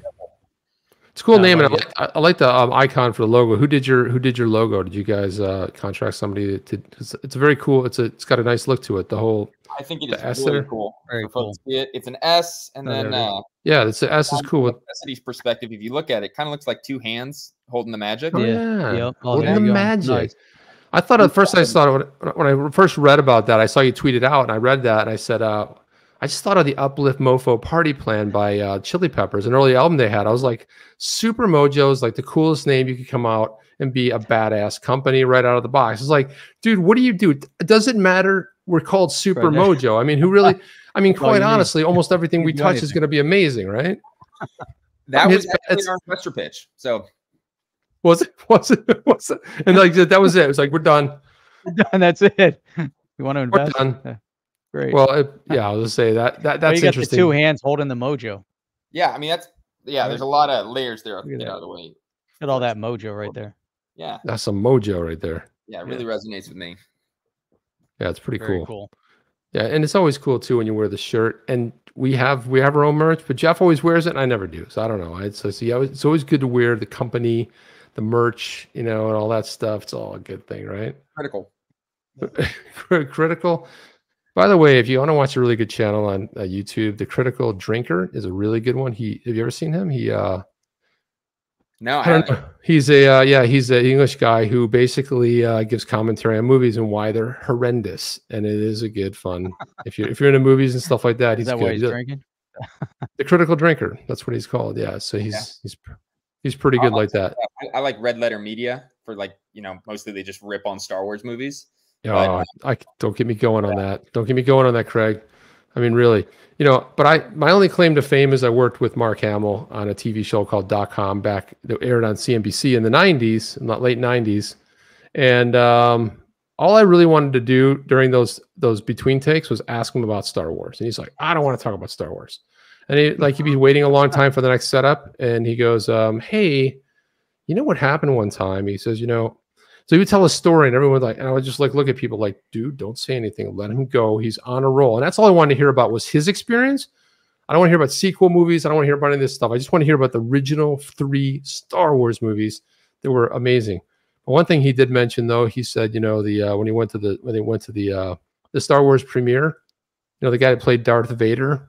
It's a cool How name, and about you? I like the icon for the logo. Who did your logo? Did you guys contract somebody to? It's a very cool. It's got a nice look to it. The whole I think it the is S really there. cool Very for folks cool. to see it. It's an S, and Oh, there then it is. Yeah, it's the S is cool. from With, a necessities perspective, if you look at it, kind of looks like two hands holding the magic. oh Yeah. yeah, Yep. Oh, holding there the you go. magic. Nice. I thought at first I saw it when I first read about that. I saw you tweet it out, and I read that, and I said, I just thought of the Uplift Mofo Party Plan by Chili Peppers, an early album they had. I was like, Supermojo is like the coolest name you could come out and be a badass company right out of the box. It's like, dude, what do you do? Does it matter? We're called Supermojo. I mean, who really? I mean, quite honestly, almost everything we touch is going to be amazing, right? That I mean, was actually our investor pitch. So was it? And like that was it. It was like, we're done. And that's it. You want to We're invest? done. Great. Well, yeah, I was just say that's you got interesting. the two hands holding the mojo. yeah, I mean there's a lot of layers there. Look at Get that. out of the way. Got all that mojo right there. Yeah, That's some mojo right there. yeah, it really resonates with me. Yeah, it's pretty Very cool. cool. Yeah, and it's always cool too when you wear the shirt. And we have our own merch, but Jeff always wears it, and I never do. So I don't know. It's always good to wear the company, the merch, and all that stuff. It's all a good thing, right? Critical. Critical. By the way, if you want to watch a really good channel on YouTube, the Critical Drinker is a really good one. Have you ever seen him? No, I I don't haven't. know. He's he's an English guy who basically gives commentary on movies and why they're horrendous, and it is a good fun. If you're into movies and stuff like that, Is he's that good. why he's drinking? The Critical Drinker, that's what he's called. Yeah, so he's pretty good like that. I like Red Letter Media for mostly they just rip on Star Wars movies. Oh, I don't get me going on that. Don't get me going on that, Craig. I mean, really, but my only claim to fame is I worked with Mark Hamill on a TV show called .com that aired on CNBC in the 90s, in the late 90s. And all I really wanted to do during those between takes was ask him about Star Wars. And he's like, I don't want to talk about Star Wars. And he'd be waiting a long time for the next setup. And he goes, hey, you know what happened one time? He says, so he would tell a story and everyone and I would just look at people like, dude, don't say anything. Let him go. He's on a roll. And that's all I wanted to hear about was his experience. I don't want to hear about sequel movies. I don't want to hear about any of this stuff. I just want to hear about the original 3 Star Wars movies that were amazing. But one thing he did mention though, he said, when they went to the Star Wars premiere, the guy that played Darth Vader,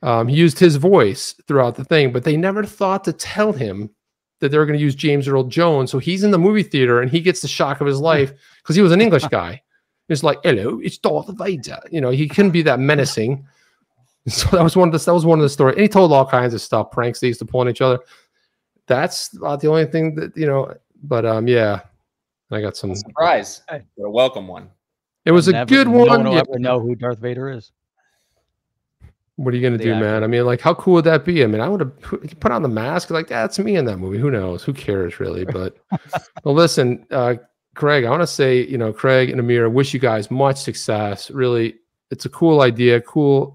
he used his voice throughout the thing, but they never thought to tell him that they were going to use James Earl Jones. So he's in the movie theater and he gets the shock of his life because he was an English guy. It's like, hello, it's Darth Vader. He couldn't be that menacing. So that was one of the stories. And he told all kinds of stuff, pranks they used to pull on each other. That's about the only thing that, but yeah, I got some surprise. A welcome one. It was a good one. No one will ever know who Darth Vader is. What are you going to do, man? I mean, like, how cool would that be? I mean, I would have put on the mask. Like, that's me in that movie. Who knows? Who cares, really? But listen, Craig, I want to say, Craig and Amir, wish you guys much success. Really, it's a cool idea, cool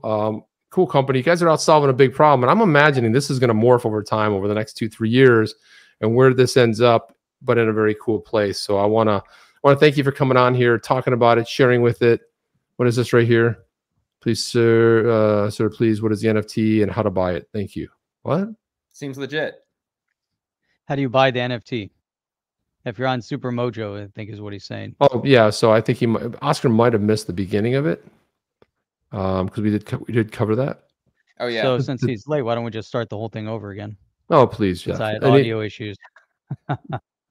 company. You guys are out solving a big problem. And I'm imagining this is going to morph over time over the next 2-3 years and where this ends up, but in a very cool place. So I want to thank you for coming on here, talking about it, sharing with it. What is this right here? Please, sir, please, what is the NFT and how to buy it? Thank you. What? Seems legit. How do you buy the NFT? If you're on Supermojo, I think is what he's saying. Oh, yeah. So I think Oscar might have missed the beginning of it because we did cover that. Oh, yeah. So since he's late, why don't we just start the whole thing over again? Oh, please, Jeff. I had audio issues. The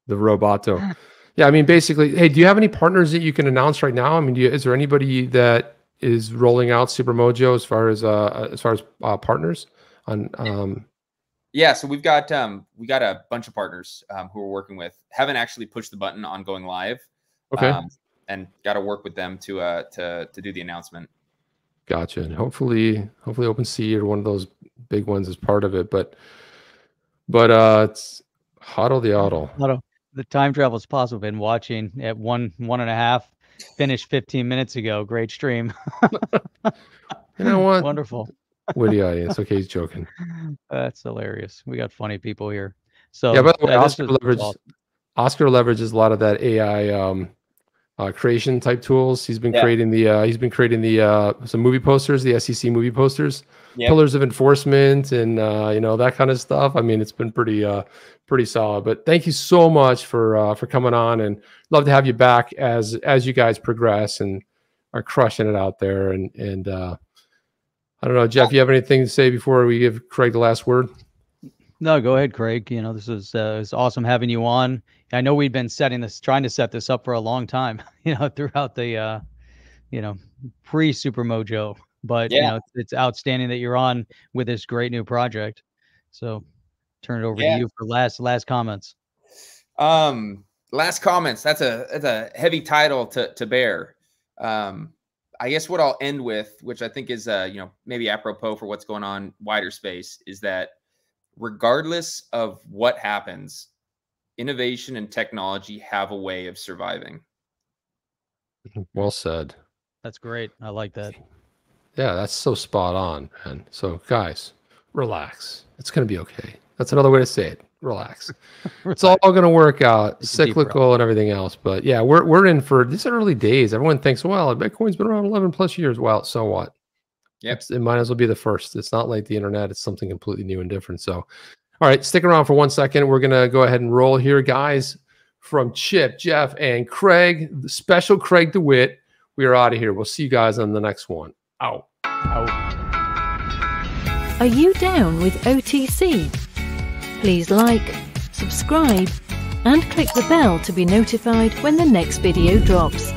Roboto. Yeah, I mean, basically, hey, do you have any partners that you can announce right now? I mean, is there anybody that is rolling out Supermojo as far as partners on Yeah, so we got a bunch of partners who we're working with. Haven't actually pushed the button on going live. Okay. And got to work with them to do the announcement. Gotcha. And hopefully OpenSea or one of those big ones is part of it. But it's hodl the auto. The time travel is possible. Been watching at 1.5. Finished 15 minutes ago. Great stream. You know what? Wonderful. Witty audience. Okay, he's joking. That's hilarious. We got funny people here. So yeah, by the way, Oscar leverages a lot of that AI creation type tools. He's been creating the some movie posters, the SEC movie posters, pillars of enforcement, and you know, that kind of stuff. I mean, it's been pretty solid. But thank you so much for coming on, and love to have you back as you guys progress and are crushing it out there. And I don't know, Jeff, you have anything to say before we give Craig the last word? No, go ahead, Craig. You know, this is it's awesome having you on. I know we've been trying to set this up for a long time, you know, throughout the, you know, pre-Supermojo, but you know, it's outstanding that you're on with this great new project. So turn it over to you for last comments. Last comments. That's a heavy title to bear. I guess what I'll end with, which I think is, you know, maybe apropos for what's going on wider space, is that regardless of what happens, innovation and technology have a way of surviving. Well said. That's great. I like that. Yeah, that's so spot on, man. So guys, relax. It's going to be okay. That's another way to say it. Relax. It's all going to work out, it's cyclical and everything else. But yeah, we're in for these early days. Everyone thinks, well, Bitcoin's been around 11 plus years. Well, so what? Yep. It might as well be the first. It's not like the internet. It's something completely new and different. So, all right, stick around for 1 second. We're going to go ahead and roll here, guys. From Chip, Jeff, and Craig, the special Craig DeWitt, we are out of here. We'll see you guys on the next one. Out. Are you down with OTC? Please like, subscribe, and click the bell to be notified when the next video drops.